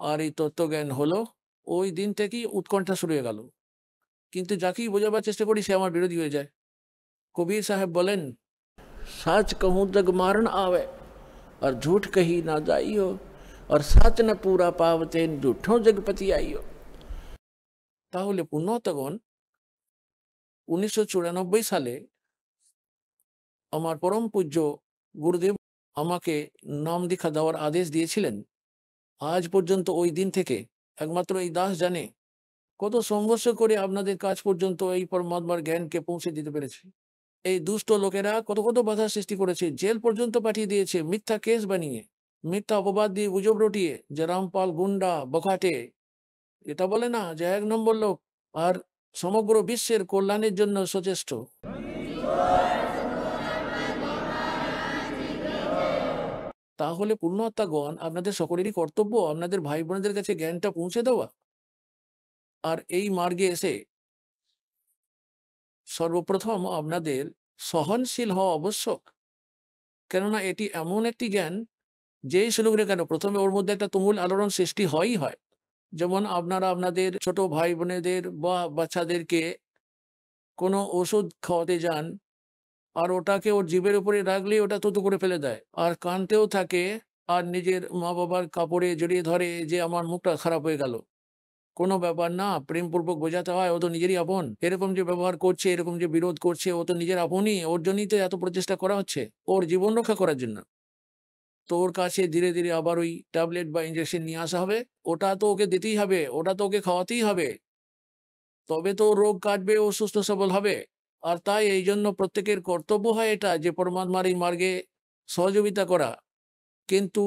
আর এই তত্ত্বজ্ঞান হলো, ওই দিন থেকেই উৎকণ্ঠা শুরু হয়ে গেল। কিন্তু যাকেই বোঝাবার চেষ্টা করি সে আমার বিরোধী হয়ে যায়। কবির সাহেব বলেন, साच कहूँ जग मारन आवे, और झूठ कही ना जाइयो, और साच न पूरा पावते, झूठों जगपति आइयो। তাহলে পুণ্যতগণ 1994 সালে আমার পরম পূজ্য গুরুদেব আমাকে নাম দীক্ষা দেওয়ার আদেশ দিয়েছিলেন। আজ পর্যন্ত ওই দিন থেকে একমাত্র এই দাস জানে কত সংঘর্ষ করে আপনাদের কাছ পর্যন্ত এই পরমাত্মার জ্ঞানকে পৌঁছে দিতে পেরেছে। এই দুষ্ট লোকেরা কত কত বাধা সৃষ্টি করেছে, জেল পর্যন্ত পাঠিয়ে দিয়েছে, মিথ্যা কেস বানিয়ে, মিথ্যা অপবাদ দিয়ে গুজব রটিয়ে, যে রামপাল গুন্ডা বখাটে, এটা বলে না যে 1 নম্বর লোক আর সমগ্র বিশ্বের কল্যাণের জন্য সচেষ্ট। তাহলে পুণ্যাত্মাগণ আপনাদের সকলেরই কর্তব্য আপনাদের ভাই বোনদের কাছে জ্ঞানটা পৌঁছে দেওয়া। আর এই মার্গে এসে সর্বপ্রথম আপনাদের সহনশীল হওয়া আবশ্যক। কেননা এটি এমন একটি জ্ঞান, যেই শুনুক না কেন প্রথমে ওর মধ্যে একটা তুমুল আলোড়ন সৃষ্টি হয়ই হয়। যেমন আপনারা আপনাদের ছোট ভাই বোনেদের বা বাচ্চাদেরকে কোনো ওষুধ খাওয়াতে যান, আর ওটাকে ওর জিভের উপরে রাখলেই ওটা থুতু করে ফেলে দেয়, আর কানতেও থাকে, আর নিজের মা বাবার কাপড়ে জড়িয়ে ধরে যে আমার মুখটা খারাপ হয়ে গেল। কোনো ব্যাপার না, প্রেমপূর্বক বোঝাতে হয়, ও তো নিজেরই আপন। এরকম যে ব্যবহার করছে, এরকম যে বিরোধ করছে, ও তো নিজের আপনই, ওর জন্যই তো এত প্রচেষ্টা করা হচ্ছে, ওর জীবন রক্ষা করার জন্য। তো ওর কাছে ধীরে ধীরে আবার ওই ট্যাবলেট বা ইঞ্জেকশন নিয়ে আসা হবে, ওটা তো ওকে দিতেই হবে, ওটা তো ওকে খাওয়াতেই হবে, তবে তো ওর রোগ কাটবে, ও সুস্থ সবল হবে। আর তাই এই জন্য প্রত্যেকের কর্তব্য হয় এটা যে পরমাত্মার এই মার্গে সহযোগিতা করা। কিন্তু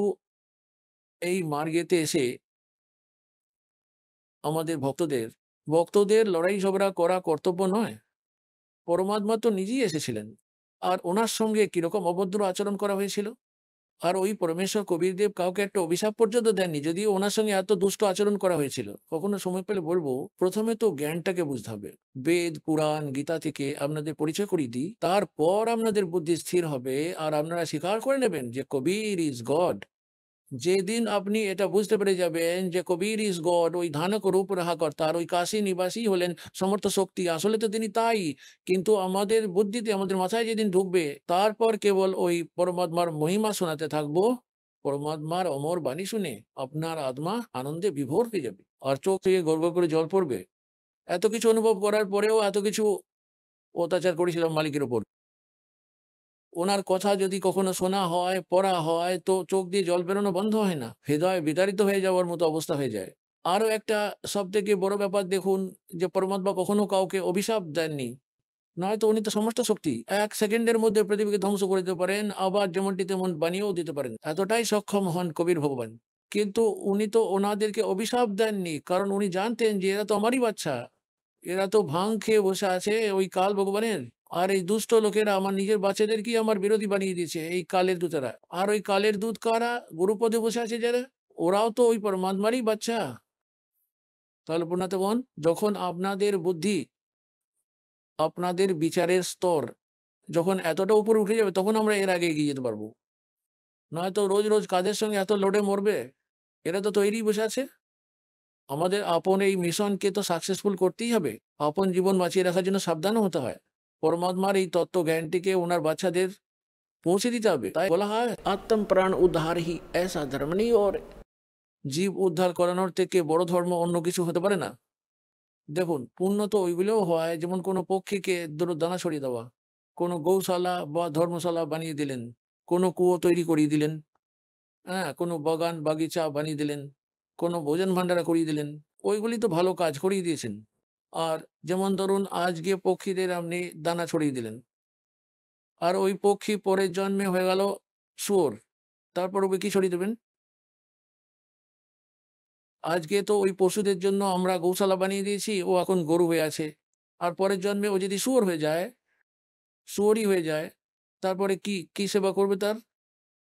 এই মার্গেতে এসে আমাদের ভক্তদের লড়াই ঝগড়া করা কর্তব্য নয়। পরমাত্মা তো নিজেই এসেছিলেন, আর ওনার সঙ্গে কিরকম অভদ্র আচরণ করা হয়েছিল। আর ওই পরমেশ্বর কবিরদেব কাউকে একটা অভিশাপ পর্যন্ত দেননি, যদিও ওনার সঙ্গে এত দুষ্ট আচরণ করা হয়েছিল। কখনো সময় পেলে বলবো, প্রথমে তো জ্ঞানটাকে বুঝতে হবে। বেদ, পুরাণ, গীতা থেকে আপনাদের পরিচয় করিয়ে দিই, তারপর আপনাদের বুদ্ধি স্থির হবে আর আপনারা স্বীকার করে নেবেন যে কবির ইজ গড। যেদিন আপনি এটা বুঝতে পেরে যাবেন যে কবির ইজ গড, ওই ধানক রূপ রাহা কর্তার, ওই কাশী নিবাসী হলেন সমর্থ শক্তি, আসলে তো তিনি তাই। কিন্তু আমাদের বুদ্ধিতে, আমাদের মাথায় যেদিন ঢুকবে, তারপর কেবল ওই পরমাত্মার মহিমা শোনাতে থাকবো। পরমাত্মার অমর বাণী শুনে আপনার আত্মা আনন্দে বিভোর হয়ে যাবে, আর চোখ থেকে গড় গড় করে জল পড়বে। এত কিছু অনুভব করার পরেও এত কিছু অত্যাচার করেছিলাম মালিকের ওপর, ওনার কথা যদি কখনো শোনা হয়, পড়া হয়, তো চোখ দিয়ে জল বেরোনো বন্ধ হয় না, হৃদয় বিতাড়িত হয়ে যাওয়ার মতো অবস্থা হয়ে যায়। আরো একটা সব থেকে বড় ব্যাপার দেখুন, যে পরমাত্মা কখনো কাউকে অভিশাপ দেননি, নয়তো উনি তো সমস্ত শক্তি, 1 সেকেন্ডের মধ্যে পৃথিবীকে ধ্বংস করে দিতে পারেন, আবার যেমনটি তেমন বানিয়েও দিতে পারেন, এতটাই সক্ষম হন কবির ভগবান। কিন্তু উনি তো ওনাদেরকে অভিশাপ দেননি, কারণ উনি জানতেন যে এরা তো আমারই বাচ্চা, এরা তো ভাঙ খেয়ে বসে আছে ওই কাল ভগবানের। আর এই দুষ্ট লোকেরা আমার নিজের বাচ্চাদেরকেই আমার বিরোধী বানিয়ে দিয়েছে, এই কালের দূতেরা। আর ওই কালের দূত কারা? গুরুপদে বসে আছে যারা, ওরাও তো ওই পরমাত্মারই বাচ্চা। তাহলে পুণ্যাতগণ, যখন আপনাদের বুদ্ধি, আপনাদের বিচারের স্তর যখন এতটা উপরে উঠে যাবে, তখন আমরা এর আগে এগিয়ে যেতে পারবো। নয়তো রোজ রোজ কাজের সঙ্গে এত লোডে মরবে, এরা তো তৈরি বসে আছে। আমাদের আপন এই মিশনকে তো সাকসেসফুল করতেই হবে, আপন জীবন বাঁচিয়ে রাখার জন্য সাবধান হতে হয়। পরমাত্মার এই তত্ত্ব জ্ঞানটিকে ওনার বাচ্চাদের পৌঁছে দিতে হবে। তাই বলা হয়, आत्म प्राण उद्धार ही ऐसा धर्म नहीं और জীব উদ্ধার করানোর থেকে বড় ধর্ম অন্য কিছু হতে পারে না। দেখুন, পুণ্য তো ওইগুলোও হয়, যেমন কোনো পক্ষীকে দুটো দানা ছড়িয়ে দেওয়া, কোনো গৌশালা বা ধর্মশালা বানিয়ে দিলেন, কোনো কুয়ো তৈরি করিয়ে দিলেন, হ্যাঁ, কোনো বাগান বাগিচা বানিয়ে দিলেন, কোনো ভোজন ভান্ডারা করিয়ে দিলেন, ওইগুলি তো ভালো কাজ করিয়ে দিয়েছেন। আর যেমন ধরুন, আজকে পক্ষীদের আপনি দানা ছড়িয়ে দিলেন, আর ওই পক্ষী পরের জন্মে হয়ে গেল শুয়োর, তারপর ওকে কি ছড়িয়ে দেবেন? আজকে তো ওই পশুদের জন্য আমরা গৌশালা বানিয়ে দিয়েছি, ও এখন গরু হয়ে আছে, আর পরের জন্মে ও যদি শুয়োর হয়ে যায়, শুয়োরই হয়ে যায়, তারপরে কি কি সেবা করবে তার?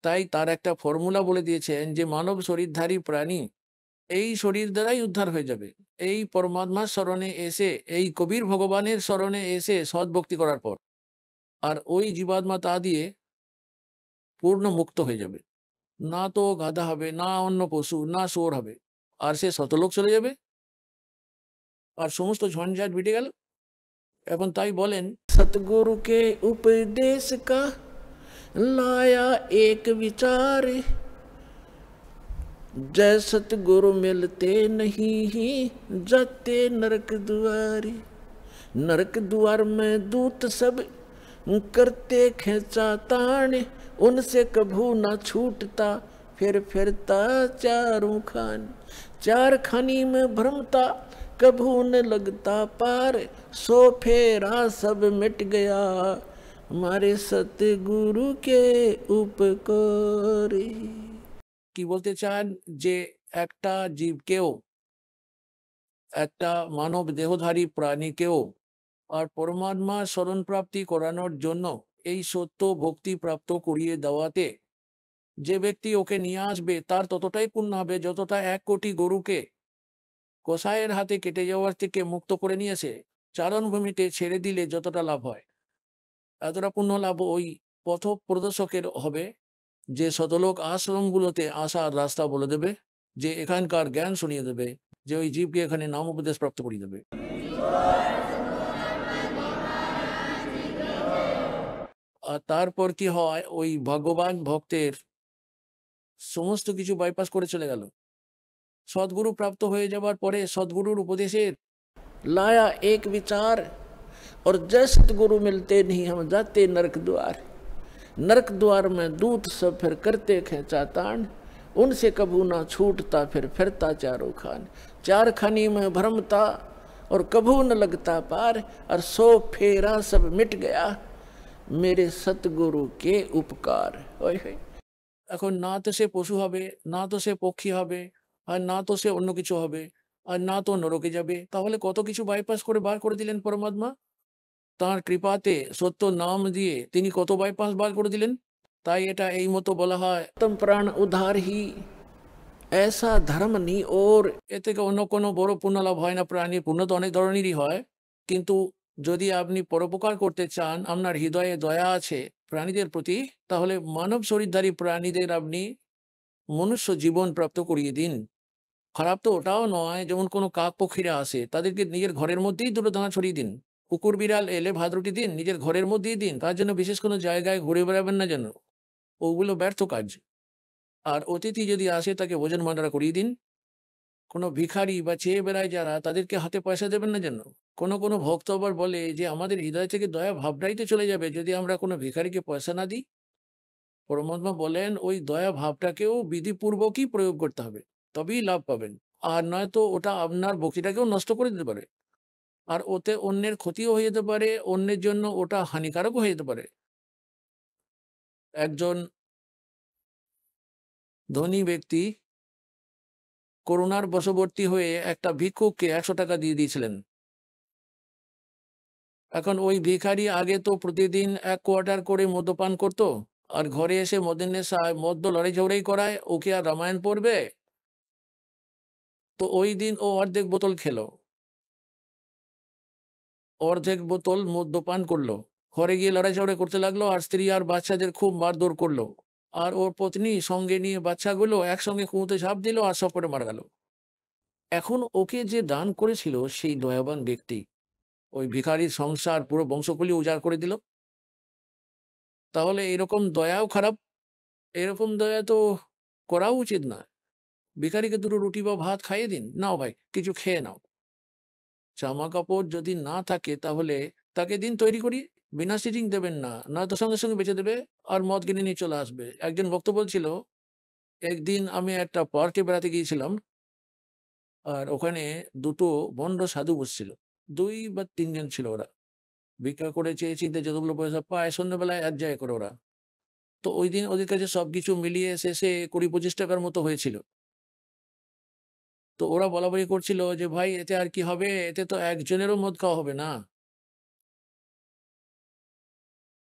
তাই তার একটা ফর্মুলা বলে দিয়েছেন যে মানব শরীরধারী প্রাণী এই শরীর দ্বারাই উদ্ধার হয়ে যাবে, এই পরমাত্মার স্মরণে এসে, এই কবির ভগবানের স্মরণে এসে সদ্ভক্তি করার পর। আর ওই জীবাত্মা তা দিয়ে পূর্ণ মুক্ত হয়ে যাবে, না তো গাধা হবে, না অন্য পশু, না শুয়োর হবে, আর সে শতলোক চলে যাবে, আর সমস্ত ঝঞ্ঝাট মিটে গেল। এখন তাই বলেন, सतगुरु के उपदेश का लाया एक विचार, जय सतगुरु मिलते नहीं ही जाते नरक दुआरे, नरक द्वार में दूत सब करते खेचा ताण, उनसे कभू ना छूटता फिर फिरता चारों खान, चार खानी में भ्रमता कभू न लगता पार, सो फेरा सब मिट गया हमारे सतगुरु के उपकार। কি বলতে চান? যে একটা জীবকেও, একটা মানব দেহধারী প্রাণীকেও আর পরমাত্মা স্মরণ প্রাপ্তি করানোর জন্য এই সত্য ভক্তি প্রাপ্ত করিয়ে দেওয়াতে যে ব্যক্তি ওকে নিয়ে আসবে, তার ততটাই পুণ্য হবে যতটা 1 কোটি গরুকে কসাইয়ের হাতে কেটে যাওয়ার থেকে মুক্ত করে নিয়েছে চারণভূমিতে ছেড়ে দিলে যতটা লাভ হয়, এতটা পুণ্য লাভ ওই পথ প্রদর্শকের হবে, যে শতলোক আশ্রমগুলোতে আসার রাস্তা বলে দেবে, যে এখানকার জ্ঞান শুনিয়ে দেবে, যে ওই জীবকে এখানে নাম উপদেশ প্রাপ্ত করিয়ে দেবে। আর তারপর কি হয়, ওই ভগবান ভক্তের সমস্ত কিছু বাইপাস করে চলে গেল। সদ্গুরু প্রাপ্ত হয়ে যাবার পরে সদ্গুরুর উপদেশের लाया एक विचार और जय सतगुरु मिलते नहीं हम जाते नरक द्वार। नरक द्वार में दूत सब फिर करते खेचा तान, उनसे कबू ना छूटता फिर फिरता चारों खान। चार खानी में भ्रमता और कबू न लगता पार, और सो फेरा सब मिट गया मेरे सतगुरु के उपकार। ओए होए। এখন না তো সে পশু হবে, না তো সে পক্ষী হবে, আর না তো সে অন্য কিছু হবে, আর না তো নরকে যাবে। তাহলে কত কিছু বাইপাস করে বার করে দিলেন পরমাত্মা। তাঁর কৃপাতে সত্য নাম দিয়ে তিনি কত বাইপাস বার করে দিলেন। তাই এটা এই মতো বলা হয়, तम प्राण उधार ही ऐसा धर्म नहीं और। এ থেকে অন্য কোনো বড় পুণ্য লাভ হয় না। প্রাণীর পুণ্য তো অনেক ধরনেরই হয়, কিন্তু যদি আপনি পরোপকার করতে চান, আপনার হৃদয়ে দয়া আছে প্রাণীদের প্রতি, তাহলে মানব শরীরধারী প্রাণীদের আপনি মনুষ্য জীবন প্রাপ্ত করিয়ে দিন। খারাপ তো ওটাও নয়, যেমন কোনো কাক পক্ষীরা আসে, তাদেরকে নিজের ঘরের মধ্যেই দুটো দানা ছড়িয়ে দিন। কুকুর বিড়াল এলে ভাত রুটি দিন, নিজের ঘরের মধ্যেই দিন, তার জন্য বিশেষ কোনো জায়গায় ঘুরে বেড়াবেন না যেন, ওগুলো ব্যর্থ কাজ। আর অতিথি যদি আসে তাকে ভোজন ভাণ্ডারা করিয়ে দিন। কোনো ভিখারি বা চেয়ে বেড়ায় যারা, তাদেরকে হাতে পয়সা দেবেন না যেন। কোনো কোনো ভক্ত আবার বলে যে আমাদের হৃদয় থেকে দয়া ভাবটাই তো চলে যাবে যদি আমরা কোনো ভিখারিকে পয়সা না দিই। পরমাত্মা বলেন ওই দয়া ভাবটাকেও বিধিপূর্বকই প্রয়োগ করতে হবে, তবেই লাভ পাবেন। আর নয়তো ওটা আপনার ভক্তিটাকেও নষ্ট করে দিতে পারে, আর ওতে অন্যের ক্ষতিও হয়ে যেতে পারে, অন্যের জন্য ওটা হানিকারকও হয়ে যেতে পারে। একজন ধনী ব্যক্তি করোনার বশবর্তী হয়ে একটা ভিক্ষুককে 100 টাকা দিয়ে দিয়েছিলেন। এখন ওই ভিখারি আগে তো প্রতিদিন 1 কোয়ার্টার করে মদ্যপান করতো, আর ঘরে এসে মদের নেশায় মদ্য লড়াই ঝগড়াই করায়, ওকে আর রামায়ণ পড়বে? তো ওই দিন ও অর্ধেক বোতল খেলো, অর্ধেক বোতল মদ্যপান করলো, ঘরে গিয়ে লড়াই ঝগড়া করতে লাগলো, আর স্ত্রী আর বাচ্চাদের খুব মারধর করলো। আর ওর পত্নী সঙ্গে নিয়ে বাচ্চাগুলো একসঙ্গে কুঁতে ঝাঁপ দিল আর সব করে মারা গেল। এখন ওকে যে দান করেছিল সেই দয়াবান ব্যক্তি ওই ভিখারির সংসার পুরো বংশকুলি উজাড় করে দিল। তাহলে এরকম দয়াও খারাপ, এরকম দয়া তো করাও উচিত না। ভিখারিকে দুটো রুটি বা ভাত খাইয়ে দিন, নাও ভাই কিছু খেয়ে নাও। জামা কাপড় যদি না থাকে তাহলে তাকে দিন তৈরি করি, বিনা সিটিং দেবেন না, নয়তো সঙ্গে সঙ্গে বেঁচে দেবে আর মদ কিনে নিয়ে চলে আসবে। একজন ভক্ত বলছিল, একদিন আমি একটা পার্কে বেড়াতে গিয়েছিলাম, আর ওখানে দুটো ভণ্ড সাধু বসছিল, 2 বা 3 জন ছিল। ওরা ভিক্ষা করে চেয়ে চিনতে যতগুলো পয়সা পায় সন্ধ্যাবেলায় এক জায়গায় করে ওরা। তো ওই দিন ওদের কাছে সবকিছু মিলিয়ে শেষে 20-25 টাকার মতো হয়েছিল। তো ওরা বলাবলি করছিল যে ভাই এতে আর কি হবে, এতে তো একজনেরও মদ খাওয়া হবে না।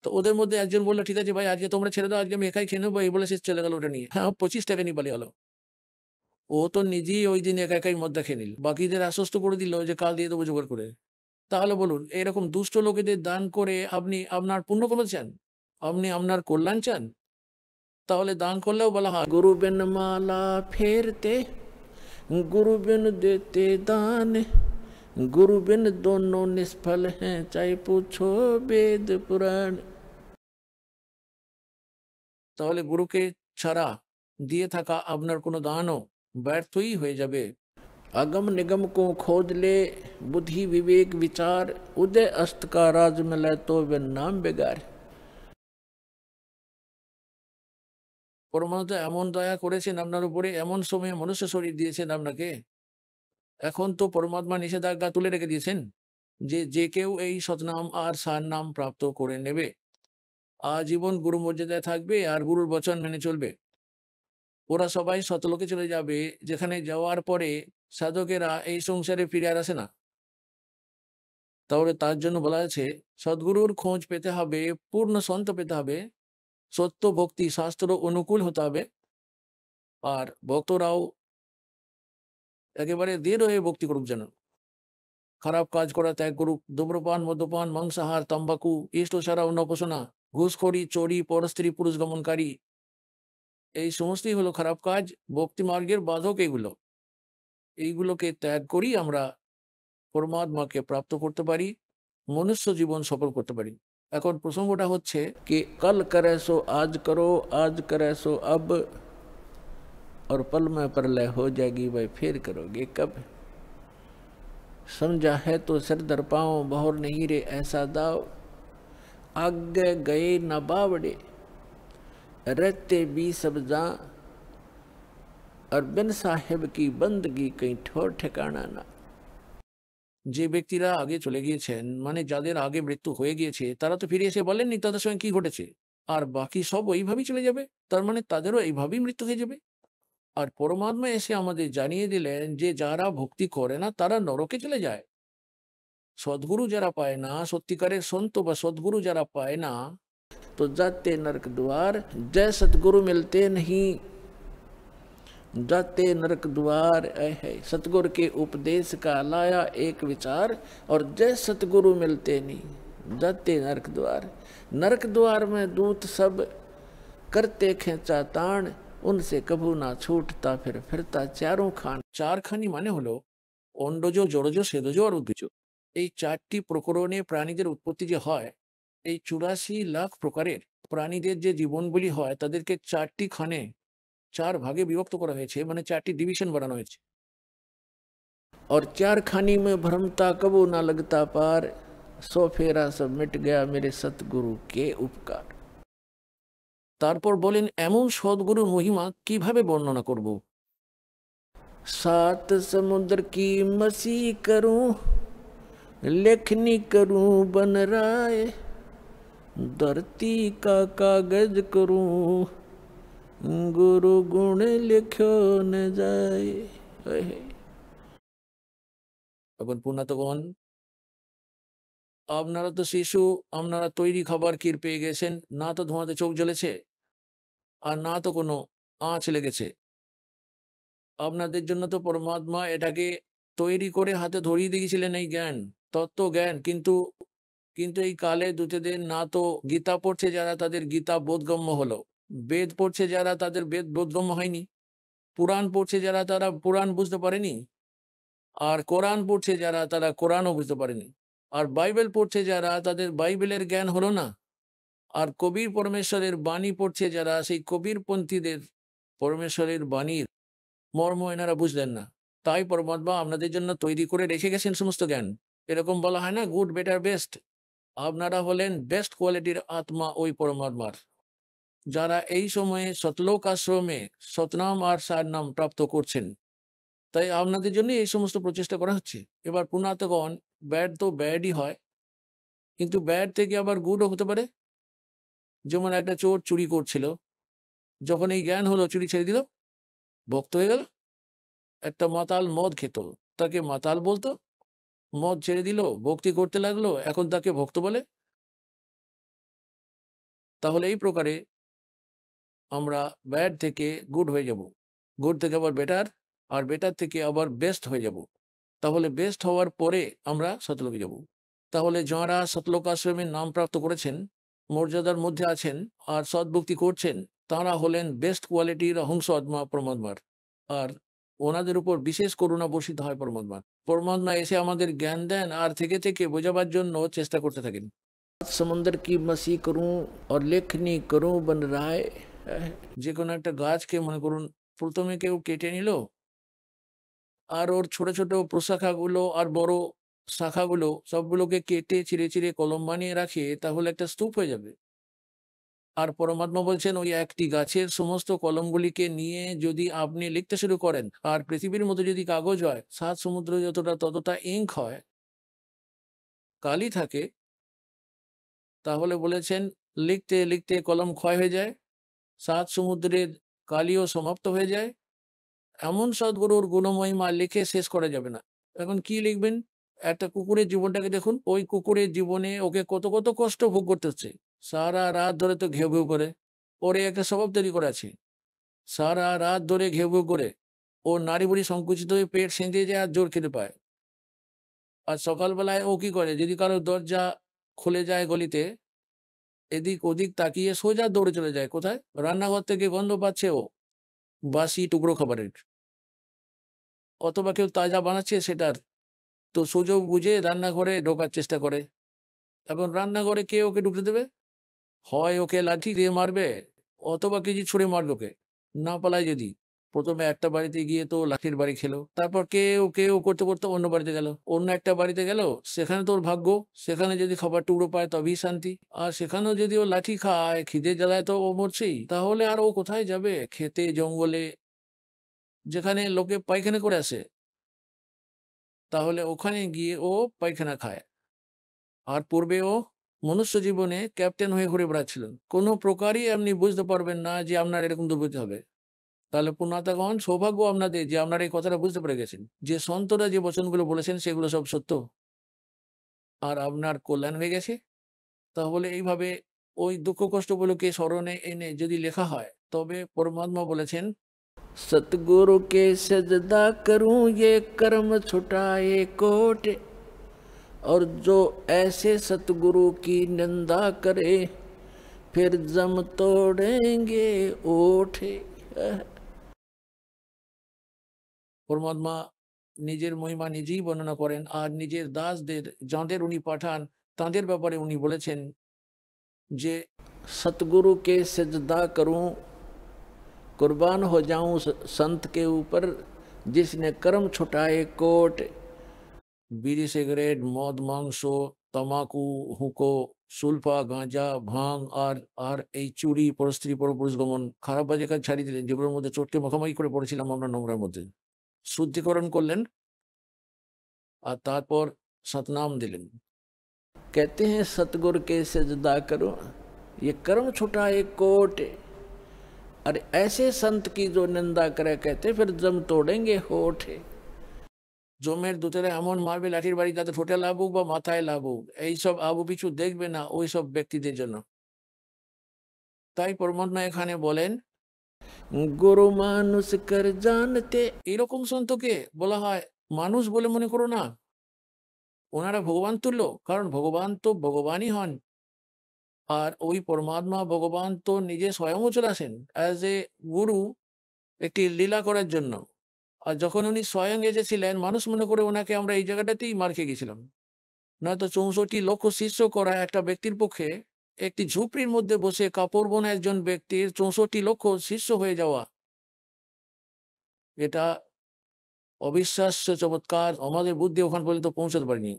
তো ওদের মধ্যে একজন বললো ঠিক আছে ভাই আজকে তোমরা ছেড়ে দাও, আজকে আমি একাই খেয়ে নেবো, এই বলে সে চলে গেল ওটা নিয়ে। হ্যাঁ 25 টাকা নিয়ে পালিয়ে গেলো। ও তো নিজেই ওই দিন একা একাই মদটা খেয়ে নিল, বাকিদের আশ্বস্ত করে দিল যে কাল দিয়ে দেবো জোগাড় করে। তাহলে বলুন এরকম দুষ্ট লোকেদের দান করে আপনি আপনার পুণ্য করতে চান, আপনি আপনার কল্যাণ চান? তাহলে দান করলেও বলা হয় गुरु बिन माला फेरते, गुरु बिन देते दान, गुरु बिन दोनों निष्फल हैं चाहे पूछो वेद पुराण। তাহলে গুরুকে ছাড়া দিয়ে থাকা আপনার কোনো দানও ব্যর্থই হয়ে যাবে। अगम निगम को खोज ले बुद्धि विवेक विचार, उदय अस्त का राज मिले तो वे नाम बेगार। পরমাত্মা এমন দয়া করেছেন আপনার উপরে, এমন সময়ে মনুষ্য শরীর দিয়েছেন আপনাকে। এখন তো পরমাত্মা নিষেধাজ্ঞা তুলে রেখে দিয়েছেন যে যে কেউ এই সৎনাম আর সার নাম প্রাপ্ত করে নেবে আজীবন গুরু মর্যাদায় থাকবে আর গুরুর বচন মেনে চলবে। ওরা সবাই সতলোকে চলে যাবে, যেখানে যাওয়ার পরে সাধকেরা এই সংসারে ফিরে আর আসে না। তাহলে তার জন্য বলা আছে সদ্গুরুর খোঁজ পেতে হবে, পূর্ণ সন্ত পেতে হবে, সত্য ভক্তি শাস্ত্র অনুকূল হতে হবে, আর ভক্তরাও একেবারে দৃঢ় হয়ে ভক্তি করুক, যেন খারাপ কাজ করা ত্যাগ করুক। ধূম্রপান মদ্যপান মাংসাহার তাম্বাকু ইষ্টসারা অন্নপোষণা ঘুষখড়ি চোরি পরস্ত্রী পুরুষ গমনকারী এই সমস্তই হলো খারাপ কাজ, ভক্তি মার্গের বাধক। এইগুলোকে ত্যাগ করি আমরা পরমাত্মাকে প্রাপ্ত করতে পারি, মনুষ্য জীবন সফল করতে পারি। এখন প্রসঙ্গটা হচ্ছে कि कल करे सो आज करो, आज करे सो अब, और पल में प्रलय हो जाएगी, भाई फिर करोगे कब। समझा है तो सिर धर पाओ, बहुर नहीं रे ऐसा दाव, आगे गए न बावड़े, रहते भी सब जा, और बिन साहेब की बंदगी कहीं ठोर ठिकाना ना। যে ব্যক্তিরা আগে চলে গিয়েছেন, মানে যাদের আগে মৃত্যু হয়ে গিয়েছে, তারা তো ফিরে এসে বলেননি তাদের সঙ্গে কি ঘটেছে, আর বাকি সব ওইভাবেই চলে যাবে, তার মানে তাদেরও এইভাবেই মৃত্যু হয়ে যাবে। আর পরমাত্মা এসে আমাদের জানিয়ে দিলেন যে যারা ভক্তি করে না তারা নরকে চলে যায়। সদ্গুরু যারা পায় না, সত্যিকারের সন্ত বা সদ্গুরু যারা পায় না, তো যাতে नरक द्वार, जय सतगुरु मिलते नहीं, जाते नरक द्वार। है सतगुरु के उपदेश का लाया एक विचार, और जय सतगुरु मिलते नहीं, जाते नरक द्वार। नरक द्वार में दूत सब करते खेचा ताण, उनसे कभू ना छूटता फिर फिरता चारों खान। চারখানি মানে হলো অন্ডজ, জড়জ, সেদজ আর উদ্ভিজ। এই চারটি প্রকরণে প্রাণীদের উৎপত্তি যে হয়, এই 84 লাখ প্রকারের প্রাণীদের যে জীবনগুলি হয় তাদেরকে চারটি খানে, চার ভাগে বিভক্ত করা হয়েছে, মানে চারটি ডিভিশন বানানো হয়েছে। और चार खानी में भ्रमता कबू ना लगता पार, सो फेरा सब मिट गया मेरे सतगुरु के उपकार। তারপর বলেন এমন সদ্গুরুর মহিমা কিভাবে বর্ণনা করব। सात समुद्र की मसी करूं, लेखनी करूं बन राय, धरती का कागज करूं, गुरु गुण लिखो न जाए। এখন পুণ্যাতগণ, আপনারা তো শিশু, আপনারা তৈরি খাবার ক্ষীর পেয়ে গেছেন, না তো ধোঁয়াতে চোখ জ্বলেছে আর না তো কোনো আঁচ লেগেছে। আপনাদের জন্য তো পরমাত্মা এটাকে তৈরি করে হাতে ধরিয়ে দিয়েছিলেন, এই জ্ঞান, তত্ত্ব জ্ঞান। কিন্তু এই কালে দূতেদের না তো গীতা পড়ছে যারা, তাদের গীতা বোধগম্য হলো, বেদ পড়ছে যারা, তাদের বেদ বোধগম্য হয়নি, পুরাণ পড়ছে যারা, তারা পুরাণ বুঝতে পারেনি, আর কোরআন পড়ছে যারা, তারা কোরআনও বুঝতে পারেনি, আর বাইবেল পড়ছে যারা, তাদের বাইবেলের জ্ঞান হলো না, আর কবির পরমেশ্বরের বাণী পড়ছে যারা, সেই কবির পন্থীদের পরমেশ্বরের বাণীর মর্ম এনারা বুঝলেন না। তাই পরমাত্মা আপনাদের জন্য তৈরি করে রেখে গেছেন সমস্ত জ্ঞান। এরকম বলা হয় না গুড, বেটার, বেস্ট। আপনারা হলেন বেস্ট কোয়ালিটির আত্মা ওই পরমাত্মার, যারা এই সময়ে সতলোক আশ্রমে সতনাম আর সার নাম প্রাপ্ত করছেন। তাই আপনাদের জন্য এই সমস্ত প্রচেষ্টা করা হচ্ছে। এবার পুণ্যাতগণ, ব্যাড তো ব্যাডই হয়, কিন্তু ব্যাড থেকে আবার গুডও হতে পারে। যেমন একটা চোর চুরি করছিল, যখন এই জ্ঞান হলো চুরি ছেড়ে দিল, ভক্ত হয়ে গেল। একটা মাতাল মদ খেত, তাকে মাতাল বলতো, মদ ছেড়ে দিল, ভক্তি করতে লাগলো, এখন তাকে ভক্ত বলে। তাহলে এই প্রকারে আমরা ব্যাড থেকে গুড হয়ে যাব, গুড থেকে আবার বেটার, আর বেটার থেকে আবার বেস্ট হয়ে যাব। তাহলে বেস্ট হওয়ার পরে আমরা সতলোকে যাব। তাহলে যাঁরা সতলোক আশ্রমের নাম প্রাপ্ত করেছেন, মর্যাদার মধ্যে আছেন আর সদ্ভক্তি করছেন, তাঁরা হলেন বেস্ট কোয়ালিটির হংস আত্মা পরমাত্মার, আর ওনাদের উপর বিশেষ করুণা বর্ষিত হয় পরমাত্মার। পরমাত্মা এসে আমাদের জ্ঞান দেন আর থেকে থেকে বোঝাবার জন্য চেষ্টা করতে থাকেন। समुद्र की मसी करूं और लेखनी करूं बन राय। যে কোনো একটা গাছকে মনে করুন প্রথমে কেউ কেটে নিল, আর ওর ছোট ছোট প্রশাখাগুলো আর বড় শাখাগুলো সবগুলোকে কেটে চিড়ে চিড়ে কলম বানিয়ে রাখে, তাহলে একটা স্তূপ হয়ে যাবে। আর পরমাত্মা বলছেন ওই একটি গাছের সমস্ত কলমগুলিকে নিয়ে যদি আপনি লিখতে শুরু করেন, আর পৃথিবীর মতো যদি কাগজ হয়, 7 সমুদ্র যতটা ততটা ইঙ্ক হয়, কালি থাকে, তাহলে বলেছেন লিখতে লিখতে কলম ক্ষয় হয়ে যায়, 7 সমুদ্রের কালিও সমাপ্ত হয়ে যায়। এমন সদ্গুরুর গুণমহিমা লিখে শেষ করা যাবে না। এখন কি লিখবেন? একটা কুকুরের জীবনটাকে দেখুন, ওই কুকুরের জীবনে ওকে কত কত কষ্ট ভোগ করতে হচ্ছে। সারা রাত ধরে তো ঘেউ ঘেউ করে, ওরে একটা স্বভাব তৈরি করে আছে, সারা রাত ধরে ঘেউ ঘেউ করে, ও নাড়ি বুড়ি সংকুচিত হয়ে পেট সেঁধিয়ে যায় আর জোর খেতে পায়। আর সকালবেলায় ও কি করে, যদি কারো দরজা খুলে যায় গলিতে, এদিক ওদিক তাকিয়ে সোজা দৌড়ে চলে যায় কোথায়? রান্নাঘর থেকে গন্ধ পাচ্ছে ও বাসি টুকরো খাবারের, অথবা কেউ তাজা বানাচ্ছে সেটার, তো সুযোগ বুঝে রান্নাঘরে ঢোকার চেষ্টা করে। এখন রান্নাঘরে কে ওকে ঢুকতে দেবে? হয় ওকে লাঠি দিয়ে মারবে, অথবা কিছু ছুঁড়ে মারবে ওকে, না পালায় যদি। প্রথমে একটা বাড়িতে গিয়ে তো লাঠির বাড়ি খেলো, তারপর কেউ কেউ করতে করতে অন্য বাড়িতে গেল, অন্য একটা বাড়িতে গেল, সেখানে তোর ভাগ্য, সেখানে যদি খাবার টুকরো পায় তবেই শান্তি। আর সেখানেও যদি ও লাঠি খায়, খিদে জ্বালায়, তো ও মরছেই। তাহলে আর ও কোথায় যাবে? খেতে, জঙ্গলে, যেখানে লোকে পায়খানা করে আসে, তাহলে ওখানে গিয়ে ও পায়খানা খায়। আর পূর্বে ও মনুষ্য জীবনে ক্যাপ্টেন হয়ে ঘুরে বেড়াচ্ছিল। কোনো প্রকারই আপনি বুঝতে পারবেন না যে আপনার এরকম দুর্গতি হবে। তাহলে পুণ্যার্থগণ, সৌভাগ্য আপনাদের যে আপনারা এই কথাটা বুঝতে পেরে গেছেন যে সন্তরা যে বচনগুলো বলেছেন সেগুলো সব সত্য, আর আপনার কল্যাণ হয়ে গেছে। তাহলে এইভাবে ওই দুঃখ কষ্টগুলোকে স্মরণে এনে যদি লেখা হয়, তবে পরমাত্মা বলেছেন, सतगुरु के सजदा करूं ये कर्म छुटाए कोट, और जो ऐसे सतगुरु की निंदा करे फिर जम तोड़ेंगे ओठे। পরমাত্মা নিজের মহিমা নিজেই বর্ণনা করেন, আর নিজের দাসদের যাঁদের উনি পাঠান তাঁদের ব্যাপারে উনি বলেছেন যে सतगुरु के सजदा करूं, कुर्बान हो जाऊं संत के ऊपर जिसने कर्म छुटाए कोट। বিড়ি, সিগারেট, মদ, মাংস, তামাকু, হুঁকো, সুলফা, গাঁজা, ভাং আর আর এই চুরি, পরস্ত্রী, পরপুরুষ গমন, খারাপ বাজে কাজ ছাড়িয়ে দিলেন, যেগুলোর মধ্যে চটকে মাখামাখি করে পড়েছিলাম আমরা নোংরার মধ্যে, শুদ্ধিকরণ করলেন, আর তারপর সতনাম দিলেন। कहते हैं सतगुरु के सजदा करो ये कर्म छुटाए कोट, अरे ऐसे संत की जो निंदा करे कहते फिर जम तोड़ेंगे होठ। জমের দূতেরা এমন মারবে লাঠির বাড়ি তাতে ঠোঁটে লাগুক বা মাথায় লাগুক, এইসব আবু পিছু দেখবে না ওই সব ব্যক্তিদের জন্য। তাই পরমাত্মা এখানে বলেন, गुरु मानुष कर जानते। এরকম সন্তকে বলা হয় মানুষ বলে মনে করো না, ওনারা ভগবান তুল্য, কারণ ভগবান তো ভগবানই হন। আর ওই পরমাত্মা ভগবান তো নিজে স্বয়ংও চলে আসেন অ্যাজ এ গুরু, একটি লীলা করার জন্য। আর যখন উনি স্বয়ং এসেছিলেন, মানুষ মনে করে ওনাকে আমরা এই জায়গাটাতেই মার খেয়ে গেছিলাম। নয়তো 64 লক্ষ শিষ্য করা একটা ব্যক্তির পক্ষে একটি ঝুপড়ির মধ্যে বসে কাপড় বোনা একজন ব্যক্তির 64 লক্ষ শিষ্য হয়ে যাওয়া, এটা অবিশ্বাস্য চমৎকার। আমাদের বুদ্ধি ওখান পর্যন্ত পৌঁছাতে পারেনি।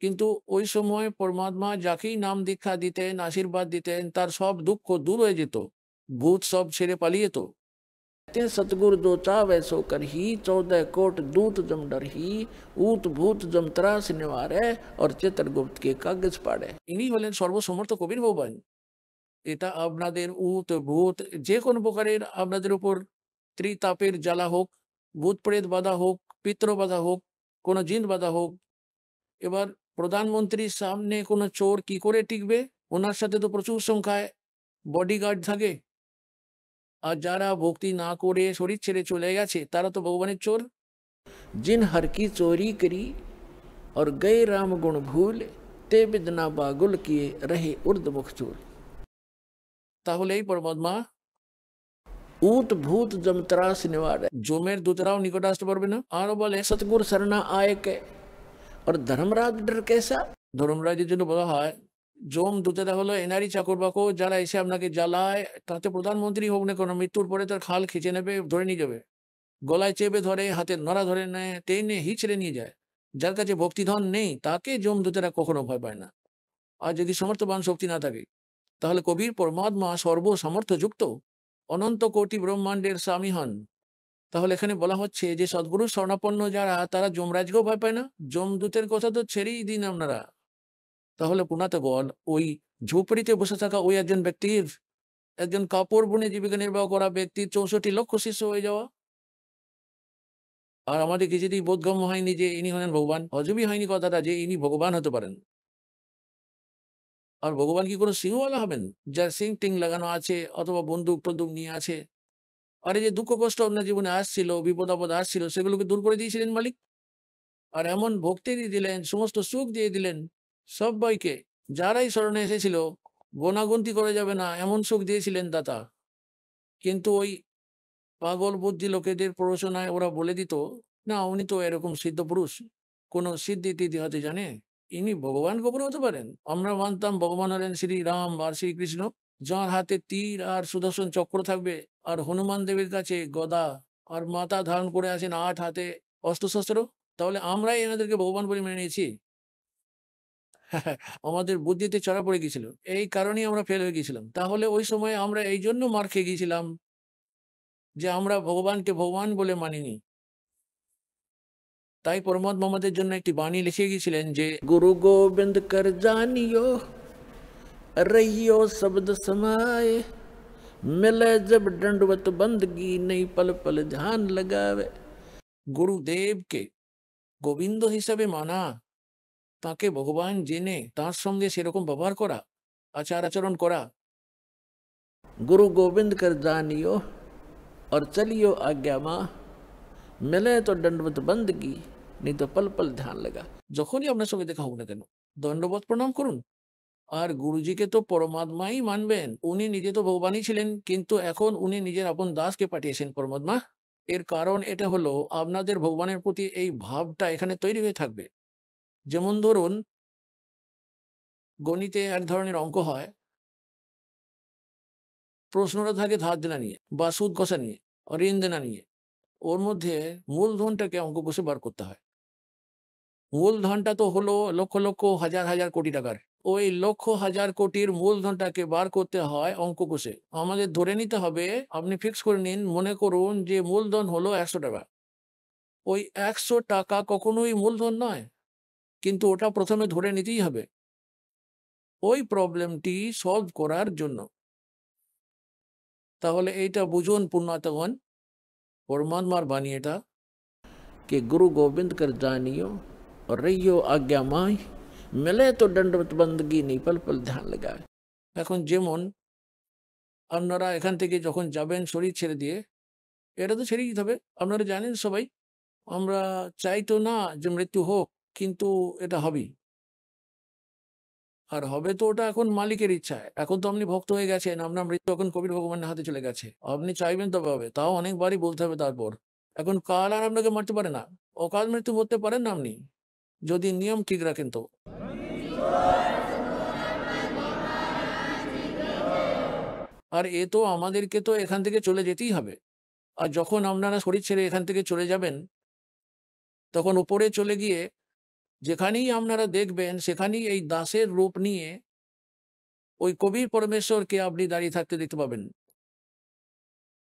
কিন্তু ওই সময় পরমাত্মা যাকেই নাম দীক্ষা দিতেন, আশীর্বাদ দিতেন, তার সব দুঃখ দূর হয়ে যেত, ভূত সব ছেড়ে পালিয়ে যেত। कहते हैं सतगुरु दो चावे सो कर ही 14 कोट दूत जम डर ही ऊत भूत जम त्रास निवारे और चित्रगुप्त के कागज पाड़े। ইনি হলেন সর্বসমর্থ কবির ভগবান। এটা আপনাদের উত ভূত যে কোনো প্রকারের আপনাদের উপর ত্রিতাপের জ্বালা হোক, ভূত প্রেত বাধা হোক, পিতৃ বাধা হোক, কোনো জিন বাধা হোক। এবার প্রধানমন্ত্রীর সামনে কোনো চোর কি করে টিকবে? ওনার সাথে তো প্রচুর সংখ্যায় বডিগার্ড থাকে। আর যারা ভক্তি না করে শরীর ছেড়ে চলে গেছে তারা তো ভগবানের চোর। जिन हर की चोरी करी और गए राम गुण भूल ते बिदना बागुल किए रहे उर्दमुख चूल। তাহলে এই পরমাত্মা ऊत भूत जम त्रास निवारे। জমের দূতরাও নিকট আসতে পারবে না। আরো বলে सतगुर सरना आए के और धर्मराज डर कैसा। ধর্মরাজের জন্য বলা হয় জম দূতেরা হলো এনারই চাকর বাকর, যারা এসে আপনাকে জ্বালায়, তাতে প্রধানমন্ত্রী হোক না কোনো, মৃত্যুর পরে তার খাল খিচে নেবে, ধরে নিয়ে যাবে, গলায় চেপে ধরে, হাতের নড়া ধরে নেয়, টেনে হিচড়ে নিয়ে যায়। যার কাছে ভক্তিধন নেই তাকে জমদূতেরা কখনো ভয় পায় না। আর যদি সমর্থবান শক্তি না থাকে, তাহলে কবির পরমাত্মা সর্বসমর্থযুক্ত অনন্ত কোটি ব্রহ্মাণ্ডের স্বামী হন। তাহলে এখানে বলা হচ্ছে যে সদ্গুরু স্বর্ণাপন্ন যারা, তারা যমরাজকেও ভয় পায় না। যমদূতের কথা তো ছেড়েই দিন আপনারা। তাহলে পুনাতগণ, ওই ঝুপড়িতে বসে থাকা ওই একজন ব্যক্তির, একজন কাপড় বুনে জীবিকা নির্বাহ করা ব্যক্তির 64 লক্ষ শিষ্য হয়ে যাওয়া, আর আমাদের কিছুতেই বোধগম্য হয়নি যে ইনি হলেন ভগবান। অজবই হয়নি কথাটা যে ইনি ভগবান হতে পারেন। আর ভগবান কি কোনো সিংহওয়ালা হবেন যার সিং টিং লাগানো আছে, অথবা বন্দুক টন্দুক নিয়ে আছে? আর এই যে দুঃখ কষ্ট আপনার জীবনে আসছিল, বিপদ আপদ আসছিল, সেগুলোকে দূর করে দিয়েছিলেন মালিক। আর এমন ভক্তি দিয়ে দিলেন, সমস্ত সুখ দিয়ে দিলেন সবাইকে, যারাই শরণে এসেছিল, গোনাগুন্তি করে যাবে না এমন সুখ দিয়েছিলেন দাতা। কিন্তু ওই পাগল বুদ্ধি লোকেদের প্ররোচনায় ওরা বলে দিত, না উনি তো এরকম সিদ্ধ পুরুষ, কোনো সিদ্ধি টিদ্ধি হতে জানে, ইনি ভগবান গোপন হতে পারেন। আমরা মানতাম ভগবান হলেন শ্রী রাম আর শ্রীকৃষ্ণ, যার হাতে তীর আর সুদর্শন চক্র থাকবে, আর হনুমান দেবের কাছে গদা, আর মাতা ধারণ করে আছেন 8 হাতে অস্ত্রশস্ত্র, তাহলে আমরাই এনাদেরকে ভগবান বলে মেনে নিয়েছি। আমাদের বুদ্ধিতে চড়া পড়ে গিয়েছিল, এই কারণেই আমরা ফেল হয়ে গিয়েছিলাম। তাহলে ওই সময় আমরা এই জন্য মার খেয়ে গিয়েছিলাম যে আমরা ভগবানকে ভগবান বলে মানিনি। তাই পরমাত্মা আমাদের জন্য একটি বাণী লিখে গিয়েছিলেন যে गुरु गोविंद कर जानियो रहियो शब्द समाए मिले जब दंडवत बंदगी नहीं पल पल ध्यान लगावे। গুরুদেবকে গোবিন্দ হিসাবে মানা, তাকে ভগবান জেনে তার সঙ্গে সেরকম ব্যবহার করা, আচার আচরণ করা। गुरु गोविंद कर जानियो और चलियो आज्ञा माँ मिले तो दंडवत बंदगी नहीं तो पल पल ध्यान लगा। যখনই আপনার সঙ্গে দেখা হোক না কেন দণ্ডবোধ প্রণাম করুন। আর গুরুজিকে তো পরমাত্মাই মানবেন, উনি নিজে তো ভগবানই ছিলেন, কিন্তু এখন উনি নিজের আপন দাসকে পাঠিয়েছেন পরমাত্মা। এর কারণ এটা হলো আপনাদের ভগবানের প্রতি এই ভাবটা এখানে তৈরি হয়ে থাকবে। যেমন ধরুন গণিতে এক ধরনের অঙ্ক হয়, প্রশ্নটা থাকে ধার দেনা নিয়ে বা সুদ কষা নিয়ে, ঋণ দেনা নিয়ে। ওর মধ্যে মূলধনটাকে অঙ্ক কষে বার করতে হয়। মূলধনটা তো হলো লক্ষ লক্ষ হাজার হাজার কোটি টাকার, ওই লক্ষ হাজার কোটির মূলধনটাকে বার করতে হয় অঙ্ক কষে। আমাদের ধরে নিতে হবে, আপনি ফিক্স করে নিন, মনে করুন যে মূলধন হলো 100 টাকা। ওই 100 টাকা কখনোই মূলধন নয়, কিন্তু ওটা প্রথমে ধরে নিতেই হবে ওই প্রবলেমটি সলভ করার জন্য। তাহলে এইটা বুঝুন পুণ্যার্থগণ, পরমাত্মার বাণী এটা। कि गुरु गोविंद कर जानियो और रहियो आज्ञा माई मिले तो दंडवत बंदगी नहीं पल पल ध्यान लगावे। এখন যেমন আপনারা এখান থেকে যখন যাবেন শরীর ছেড়ে দিয়ে, এটা তো ছেড়েই দিতে হবে। আপনারা জানেন সবাই, আমরা চাই তো না যে মৃত্যু হোক, কিন্তু এটা হবেই। আর হবে তো ওটা এখন মালিকের ইচ্ছায়। এখন তো আপনি ভক্ত হয়ে গেছেন, আপনার মৃত্যু এখন কবির ভগবানের হাতে চলে গেছে, আপনি চাইবেন তবে হবে, তাও অনেকবারই বলতে হবে। তারপর এখন কাল আর আপনাকে মারতে পারে না, অকাল মৃত্যু করতে পারেন না আপনি, যদি নিয়ম ঠিক রাখেন তো। আর এ তো আমাদেরকে তো এখান থেকে চলে যেতেই হবে। আর যখন আপনারা শরীর ছেড়ে এখান থেকে চলে যাবেন, তখন উপরে চলে গিয়ে যেখানেই আপনারা দেখবেন সেখানেই এই দাসের রূপ নিয়ে ওই কবির পরমেশ্বরকে আপনি দাঁড়িয়ে থাকতে দেখতে পাবেন।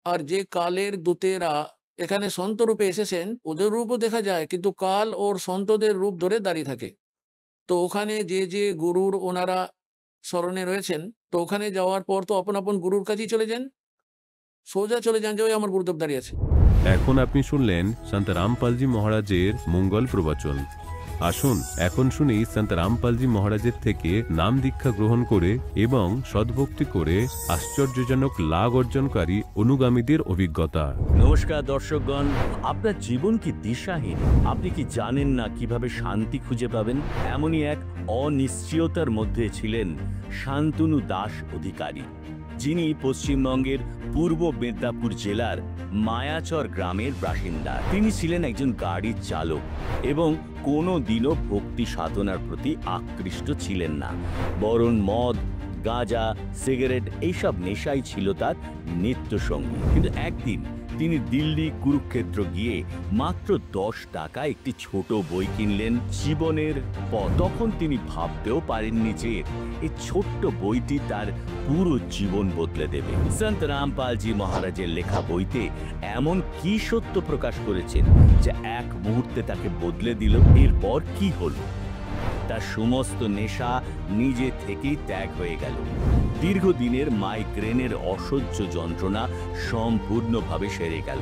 আর যে কালের দূতেরা এখানে সন্ত রূপে এসেছেন, ওদের রূপও দেখা যায়, কিন্তু কাল ওর সন্তদের রূপ ধরে দাঁড়িয়ে থাকে। তো ওখানে যে যে গুরুর ওনারা স্মরণে রয়েছেন, তো ওখানে যাওয়ার পর তো আপন আপন গুরুর কাছেই চলে যান, সোজা চলে যান যে ওই আমার গুরুদেব দাঁড়িয়ে আছে। এখন আপনি শুনলেন সন্ত রামপালজি মহারাজের মঙ্গল প্রবচন। আসুন এখন শুনি সন্ত রামপালজি মহারাজের থেকে নাম দীক্ষা গ্রহণ করে এবং সদ্ভক্তি করে আশ্চর্যজনক লাভ অর্জনকারী অনুগামীদের অভিজ্ঞতা। নমস্কার দর্শকগণ, আপনার জীবন কি দিশাহীন? আপনি কি জানেন না কিভাবে শান্তি খুঁজে পাবেন? এমনই এক অনিশ্চয়তার মধ্যে ছিলেন শান্তনু দাস অধিকারী, যিনি পশ্চিমবঙ্গের পূর্ব মেদিনীপুর জেলার মায়াচর গ্রামের বাসিন্দা। তিনি ছিলেন একজন গাড়ির চালক এবং কোনো দিনও ভক্তি সাধনার প্রতি আকৃষ্ট ছিলেন না, বরং মদ, গাঁজা, সিগারেট এইসব নেশাই ছিল তার নিত্যসঙ্গী। কিন্তু একদিন তিনি দিল্লি কুরুক্ষেত্র গিয়ে মাত্র 10 টাকায় একটি ছোট বই কিনলেন, জীবনের পথ। তখন তিনি ভাবতেও পারেননি যে এই ছোট্ট বইটি তার পুরো জীবন বদলে দেবে। সন্ত রামপালজি মহারাজের লেখা বইতে এমন কি সত্য প্রকাশ করেছেন যে এক মুহূর্তে তাকে বদলে দিল। এরপর কি হলো? তার সমস্ত নেশা নিজে থেকেই ত্যাগ হয়ে গেল। দীর্ঘদিনের মাইগ্রেনের অসহ্য যন্ত্রণা সম্পূর্ণভাবে সেরে গেল।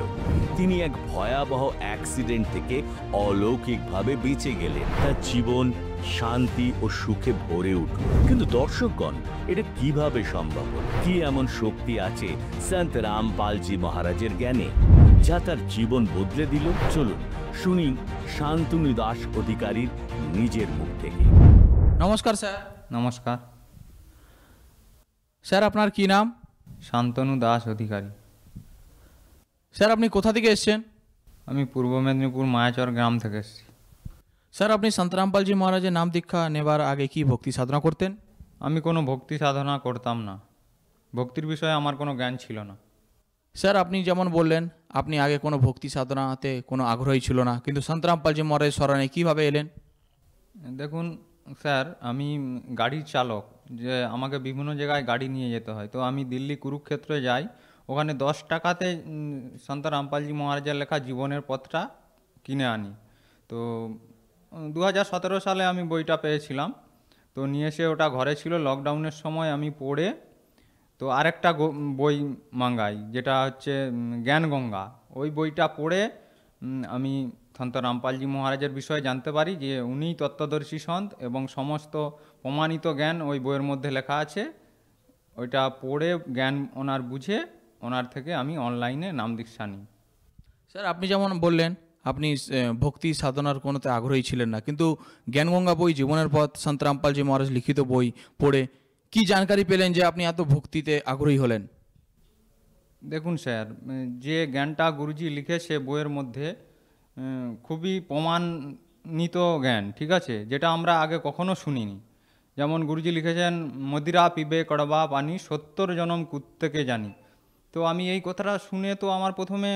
তিনি এক ভয়াবহ অ্যাক্সিডেন্ট থেকে অলৌকিকভাবে বেঁচে গেলেন। তার জীবন শান্তি ও সুখে ভরে উঠল। কিন্তু দর্শকগণ, এটা কিভাবে সম্ভব হল? কি এমন শক্তি আছে সন্ত রামপালজি মহারাজের জ্ঞানে যা তার জীবন বদলে দিল? চলুন শুনি শান্তনু দাস অধিকারীর নিজের মুখ থেকে। নমস্কার স্যার। নমস্কার। স্যার আপনার কি নাম? শান্তনু দাস অধিকারী। স্যার আপনি কোথা থেকে এসেছেন? আমি পূর্ব মেদিনীপুর মায়াচর গ্রাম থেকে এসেছি। স্যার আপনি সন্ত রামপালজি মহারাজের নাম দীক্ষা নেবার আগে কি ভক্তি সাধনা করতেন? আমি কোনো ভক্তি সাধনা করতাম না, ভক্তির বিষয়ে আমার কোনো জ্ঞান ছিল না। স্যার আপনি যেমন বললেন আপনি আগে কোনো ভক্তি সাধনাতে কোনো আগ্রহী ছিল না, কিন্তু সন্ত রামপালজি মহারাজের শরণে কীভাবে এলেন? দেখুন স্যার, আমি গাড়ির চালক, যে আমাকে বিভিন্ন জায়গায় গাড়ি নিয়ে যেতে হয়। তো আমি দিল্লি কুরুক্ষেত্রে যাই, ওখানে 10 টাকাতে সন্ত রামপালজি মহারাজের লেখা জীবনের পথটা কিনে আনি। তো 2017 সালে আমি বইটা পেয়েছিলাম, তো নিয়ে এসে ওটা ঘরে ছিল। লকডাউনের সময় আমি পড়ে তো আরেকটা বই মাঙ্গাই, যেটা হচ্ছে জ্ঞানগঙ্গা। ওই বইটা পড়ে আমি সন্ত রামপালজি মহারাজের বিষয়ে জানতে পারি যে উনিই তত্ত্বদর্শী সন্ত এবং সমস্ত প্রমাণিত জ্ঞান ওই বইয়ের মধ্যে লেখা আছে। ওইটা পড়ে জ্ঞান ওনার বুঝে ওনার থেকে আমি অনলাইনে নাম দীক্ষা নিই। স্যার আপনি যেমন বললেন আপনি ভক্তি সাধনার কোনোতে আগ্রহী ছিলেন না, কিন্তু জ্ঞানগঙ্গা বই, জীবনের পথ, সন্ত রামপালজি মহারাজ লিখিত বই পড়ে কি জানকারি পেলেন যে আপনি এত ভক্তিতে আগ্রহী হলেন? দেখুন স্যার, যে জ্ঞানটা গুরুজি লিখেছে বইয়ের মধ্যে খুবই প্রমাণিত জ্ঞান, ঠিক আছে, যেটা আমরা আগে কখনো শুনিনি। যেমন গুরুজি লিখেছেন, মদিরা পিবে কড়বা পানি 70 জনম কুত্তেকে জানি। তো আমি এই কথাটা শুনে তো আমার প্রথমে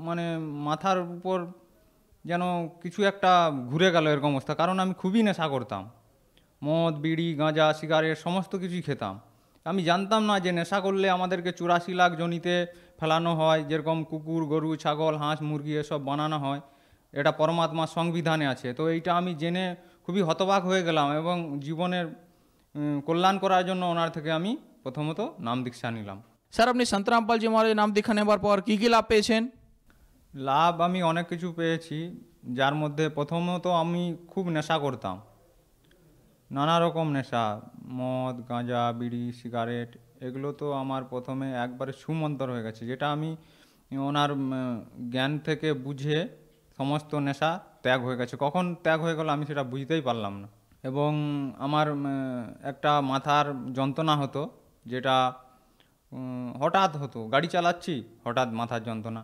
মানে মাথার উপর যেন কিছু একটা ঘুরে গেল এরকম অবস্থা, কারণ আমি খুবই নেশা করতাম, মদ, বিড়ি, গাঁজা, সিগারেট সমস্ত কিছুই খেতাম। আমি জানতাম না যে নেশা করলে আমাদেরকে 84 লাখ জনিতে ফেলানো হয়, যেরকম কুকুর, গরু, ছাগল, হাঁস, মুরগি এসব বানানো হয়, এটা পরমাত্মার সংবিধানে আছে। তো এইটা আমি জেনে খুবই হতবাক হয়ে গেলাম এবং জীবনের কল্যাণ করার জন্য ওনার থেকে আমি প্রথমত নাম দীক্ষা নিলাম। স্যার আপনি সন্ত রামপালজি মহারাজের নাম দীক্ষা নেবার পর কী কী লাভ পেয়েছেন? লাভ আমি অনেক কিছু পেয়েছি, যার মধ্যে প্রথমত আমি খুব নেশা করতাম, নানা রকম নেশা, মদ, গাঁজা, বিড়ি, সিগারেট, এগুলো তো আমার প্রথমে একবারে সুমন্তর হয়ে গেছে, যেটা আমি ওনার জ্ঞান থেকে বুঝে সমস্ত নেশা ত্যাগ হয়ে গেছে। কখন ত্যাগ হয়ে গেল আমি সেটা বুঝতেই পারলাম না। এবং আমার একটা মাথার যন্ত্রণা হতো, যেটা হঠাৎ হতো, গাড়ি চালাচ্ছি হঠাৎ মাথার যন্ত্রণা,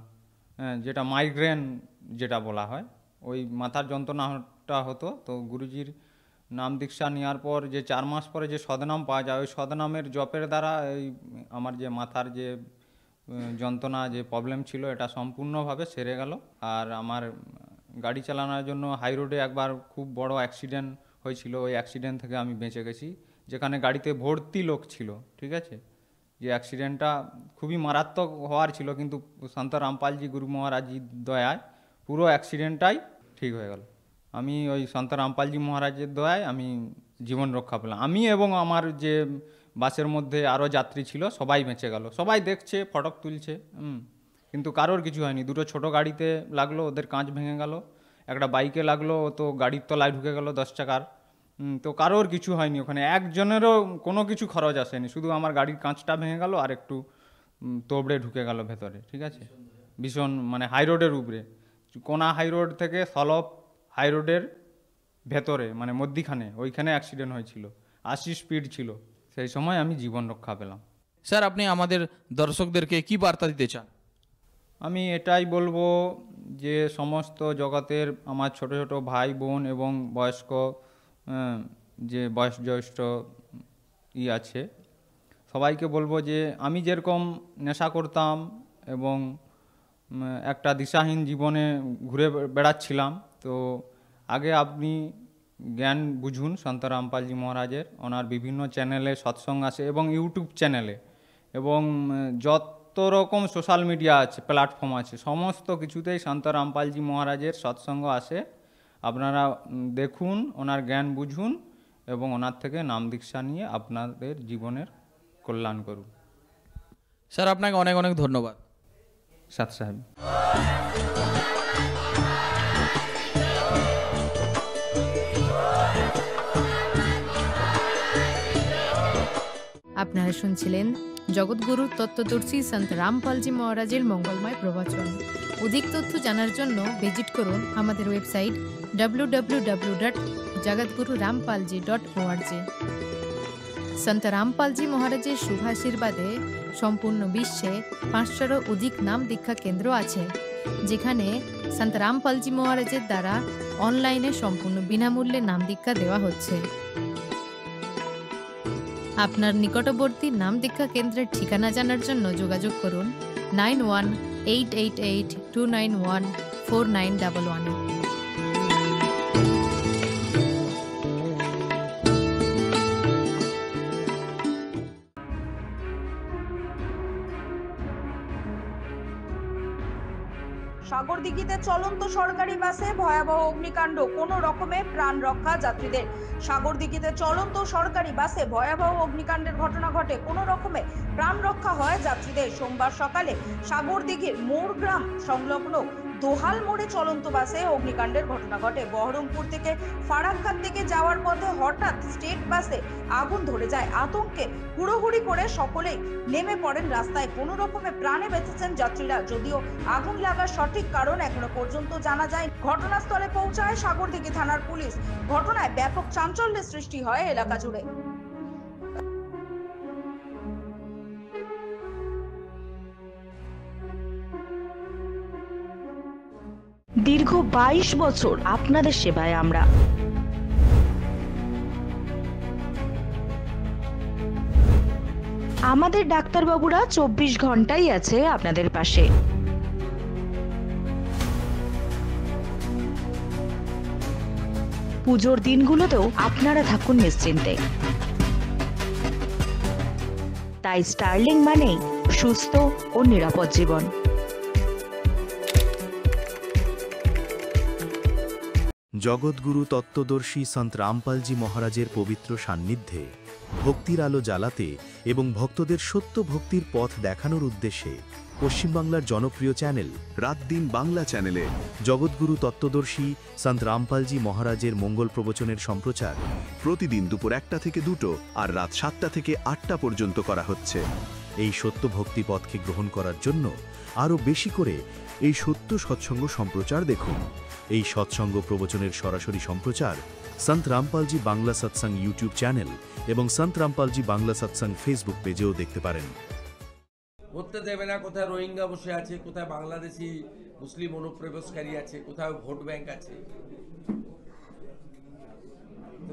যেটা মাইগ্রেন যেটা বলা হয়, ওই মাথার যন্ত্রণাটা হতো। তো গুরুজির নাম দীক্ষা নেওয়ার পর যে 4 মাস পরে যে সদনাম পাওয়া যায়, ওই সদনামের জপের দ্বারা এই আমার যে মাথার যে যন্ত্রণা, যে প্রবলেম ছিল, এটা সম্পূর্ণভাবে সেরে গেল। আর আমার গাড়ি চালানোর জন্য হাই রোডে একবার খুব বড় অ্যাক্সিডেন্ট হয়েছিল, ওই অ্যাক্সিডেন্ট থেকে আমি বেঁচে গেছি, যেখানে গাড়িতে ভর্তি লোক ছিল, ঠিক আছে। যে অ্যাক্সিডেন্টটা খুবই মারাত্মক হওয়ার ছিল, কিন্তু সন্ত রামপালজি গুরু মহারাজজির দয়ায় পুরো অ্যাক্সিডেন্টটাই ঠিক হয়ে গেল। আমি ওই সন্ত রামপালজি মহারাজের দয়ায় আমি জীবন রক্ষা পেলাম। আমি এবং আমার যে বাসের মধ্যে আরও যাত্রী ছিল সবাই বেঁচে গেল। সবাই দেখছে, ফটক তুলছে, কিন্তু কারোর কিছু হয়নি। দুটো ছোট গাড়িতে লাগলো, ওদের কাঁচ ভেঙে গেল। একটা বাইকে লাগলো, ও তো গাড়ির তলায় ঢুকে গেল 10 চাকার। তো কারোর কিছু হয়নি, ওখানে একজনেরও কোনো কিছু খরচ আসেনি, শুধু আমার গাড়ির কাঁচটা ভেঙে গেল আর একটু তোবড়ে ঢুকে গেল ভেতরে, ঠিক আছে। ভীষণ মানে হাই রোডের উপরে, কোনা হাই রোড থেকে সলপ হাই রোডের ভেতরে, মানে মধ্যিখানে, ওইখানে অ্যাক্সিডেন্ট হয়েছিল, 80 স্পিড ছিল। সেই সময় আমি জীবন রক্ষা পেলাম। স্যার আপনি আমাদের দর্শকদেরকে কি বার্তা দিতে চান? আমি এটাই বলবো যে সমস্ত জগতের আমার ছোট ছোট ভাই বোন এবং বয়স্ক যে বয়োজ্যেষ্ঠ আছে, সবাইকে বলবো যে আমি যেরকম নেশা করতাম এবং একটা দিশাহীন জীবনে ঘুরে বেড়াচ্ছিলাম, তো আগে আপনি জ্ঞান বুঝুন সন্ত রামপালজি মহারাজের। ওনার বিভিন্ন চ্যানেলে সৎসঙ্গ আছে এবং ইউটিউব চ্যানেলে, এবং যত রকম সোশ্যাল মিডিয়া আছে, প্ল্যাটফর্ম আছে, সমস্ত কিছুতেই সন্ত রামপালজি মহারাজের সৎসঙ্গ আসে। আপনারা দেখুন, ওনার জ্ঞান বুঝুন এবং ওনার থেকে নাম দীক্ষা নিয়ে আপনাদের জীবনের কল্যাণ করুন। স্যার আপনাকে অনেক অনেক ধন্যবাদ। সাত সাহেব। আপনারা শুনছিলেন জগৎগুরু তত্ত্বদর্শী সন্ত রামপালজি মহারাজের মঙ্গলময় প্রবচন। অধিক তথ্য জানার জন্য ভিজিট করুন আমাদের ওয়েবসাইট www.jagatgururampalji.org। সন্ত রামপালজি মহারাজের শুভাশীর্বাদে সম্পূর্ণ বিশ্বে 500-এরও অধিক নাম দীক্ষা কেন্দ্র আছে, যেখানে সন্ত রামপালজি মহারাজের দ্বারা অনলাইনে সম্পূর্ণ বিনামূল্যে নাম দীক্ষা দেওয়া হচ্ছে। আপনার নিকটবর্তী নাম দীক্ষা কেন্দ্রের ঠিকানা জানার জন্য যোগাযোগ করুন 918882914911 -এ। সাগরদিঘিতে চলন্ত সরকারি বাসে ভয়াবহ অগ্নিকাণ্ড, কোনো রকমে প্রাণ রক্ষা যাত্রীদের। সাগরদিঘিতে চলন্ত সরকারি বাসে ভয়াবহ অগ্নিকাণ্ডের ঘটনা ঘটে, কোনো রকমে প্রাণ রক্ষা হয় যাত্রীদের। সোমবার সকালে সাগরদিঘির মোড় গ্রাম সংলগ্ন দোহাল মোড়ে চলন্ত বাসে অগ্নিকাণ্ডের ঘটনা ঘটে। বহরমপুর থেকে ফারাক্কার দিকে যাওয়ার পথে হঠাৎ স্টেট বাসে আগুন ধরে যায়। আতঙ্কে হুড়োহুড়ি করে সকলেই নেমে পড়েন রাস্তায়। কোনো রকমে প্রাণে বেঁচেছেন যাত্রীরা, যদিও আগুন লাগার সঠিক কারণ এখনো পর্যন্ত জানা যায়। ঘটনাস্থলে পৌঁছায় সাগরদিঘি থানার পুলিশ। ঘটনায় ব্যাপক চাঞ্চল্যের সৃষ্টি হয় এলাকা জুড়ে। দীর্ঘ 22 বছর আপনাদের সেবায় আমরা। আমাদের ডাক্তারবাবুরা 24 ঘন্টাই আছে আপনাদের পাশে। পুজোর দিনগুলোতেও আপনারা থাকুন নিশ্চিন্তে। তাই স্টার্লিং মানেই সুস্থ ও নিরাপদ জীবন। জগৎগুরু তত্ত্বদর্শী সন্ত রামপালজি মহারাজের পবিত্র সান্নিধ্যে ভক্তির আলো জ্বালাতে এবং ভক্তদের সত্য ভক্তির পথ দেখানোর উদ্দেশ্যে পশ্চিমবাংলার জনপ্রিয় চ্যানেল রাত দিন বাংলা চ্যানেলে জগৎগুরু তত্ত্বদর্শী সন্ত রামপালজি মহারাজের মঙ্গল প্রবচনের সম্প্রচার প্রতিদিন দুপুর 1টা থেকে 2টো আর রাত 7টা থেকে 8টা পর্যন্ত করা হচ্ছে। এই সত্য ভক্তি পথকে গ্রহণ করার জন্য আরও বেশি করে এই সত্য সৎসঙ্গ সম্প্রচার দেখুন। এই সৎসঙ্গ প্রবচনের সরাসরি সম্প্রচার সন্ত রামপালজি বাংলা সৎসঙ্গ ইউটিউব চ্যানেল এবং সন্ত রামপালজি বাংলা সৎসঙ্গ ফেসবুক পেজেও দেখতে পারেন। করতে দেবে না, কোথায় রোহিঙ্গা বসে আছে, কোথায় বাংলাদেশি মুসলিম অনুপ্রবেশকারী আছে, কোথায় ভোট ব্যাংক আছে,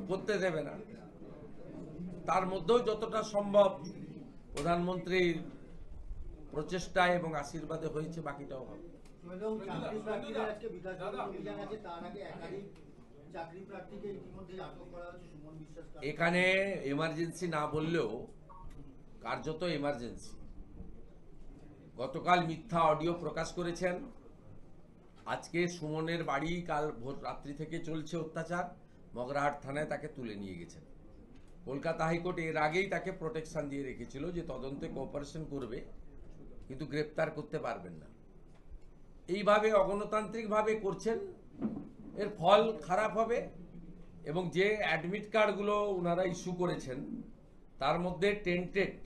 করতে দেবে না। তার মধ্যেও যতটা সম্ভব প্রধানমন্ত্রীর প্রচেষ্টায় এবং আশীর্বাদে হয়েছে, বাকিটাও হবে। এখানে এমার্জেন্সি না বললেও কার্যত এমার্জেন্সি। গতকাল মিথ্যা অডিও প্রকাশ করেছেন। আজকে সুমনের বাড়ি কাল ভোর রাত্রি থেকে চলছে অত্যাচার। মগরাহাট থানায় তাকে তুলে নিয়ে গেছেন। কলকাতা হাইকোর্ট এর আগেই তাকে প্রোটেকশন দিয়ে রেখেছিল যে তদন্তে কোঅপারেশন করবে, কিন্তু গ্রেপ্তার করতে পারবেন না। এইভাবে অগণতান্ত্রিকভাবে করছেন, এর ফল খারাপ হবে। এবং যে অ্যাডমিট কার্ডগুলো ওনারা ইস্যু করেছেন তার মধ্যে টেন্টেড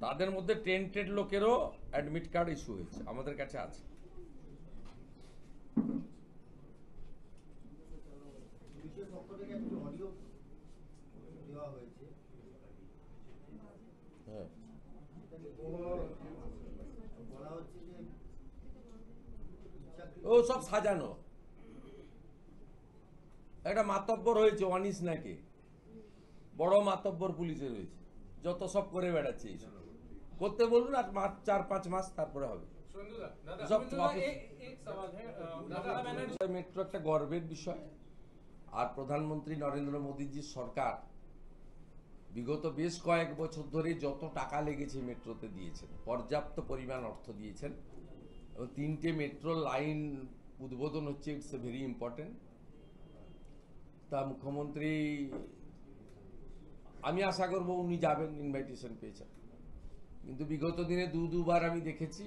তাদের মধ্যে টেন্টেড লোকেরও অ্যাডমিট কার্ড ইস্যু হয়েছে, আমাদের কাছে আছে। ও সব সাজানো, একটা মাতব্বর হয়েছে অনিস নাকি, বড় মাতব্বর পুলিশে রয়েছে, যত সব করে বেড়াচ্ছে। এইসব করতে বলুন, আর 4-5 মাস তারপরে হবে। মেট্রো একটা গর্বের বিষয়। আর প্রধানমন্ত্রী নরেন্দ্র মোদীজির সরকার বিগত বেশ কয়েক বছর ধরে যত টাকা লেগেছে মেট্রোতে দিয়েছেন, পর্যাপ্ত পরিমাণ অর্থ দিয়েছেন। এবং 3টে মেট্রো লাইন উদ্বোধন হচ্ছে, ইটস এ ভেরি ইম্পর্টেন্ট। তা মুখ্যমন্ত্রী, আমি আশা করব উনি যাবেন, ইনভাইটেশন পেয়েছেন। কিন্তু বিগত দিনে দুবার আমি দেখেছি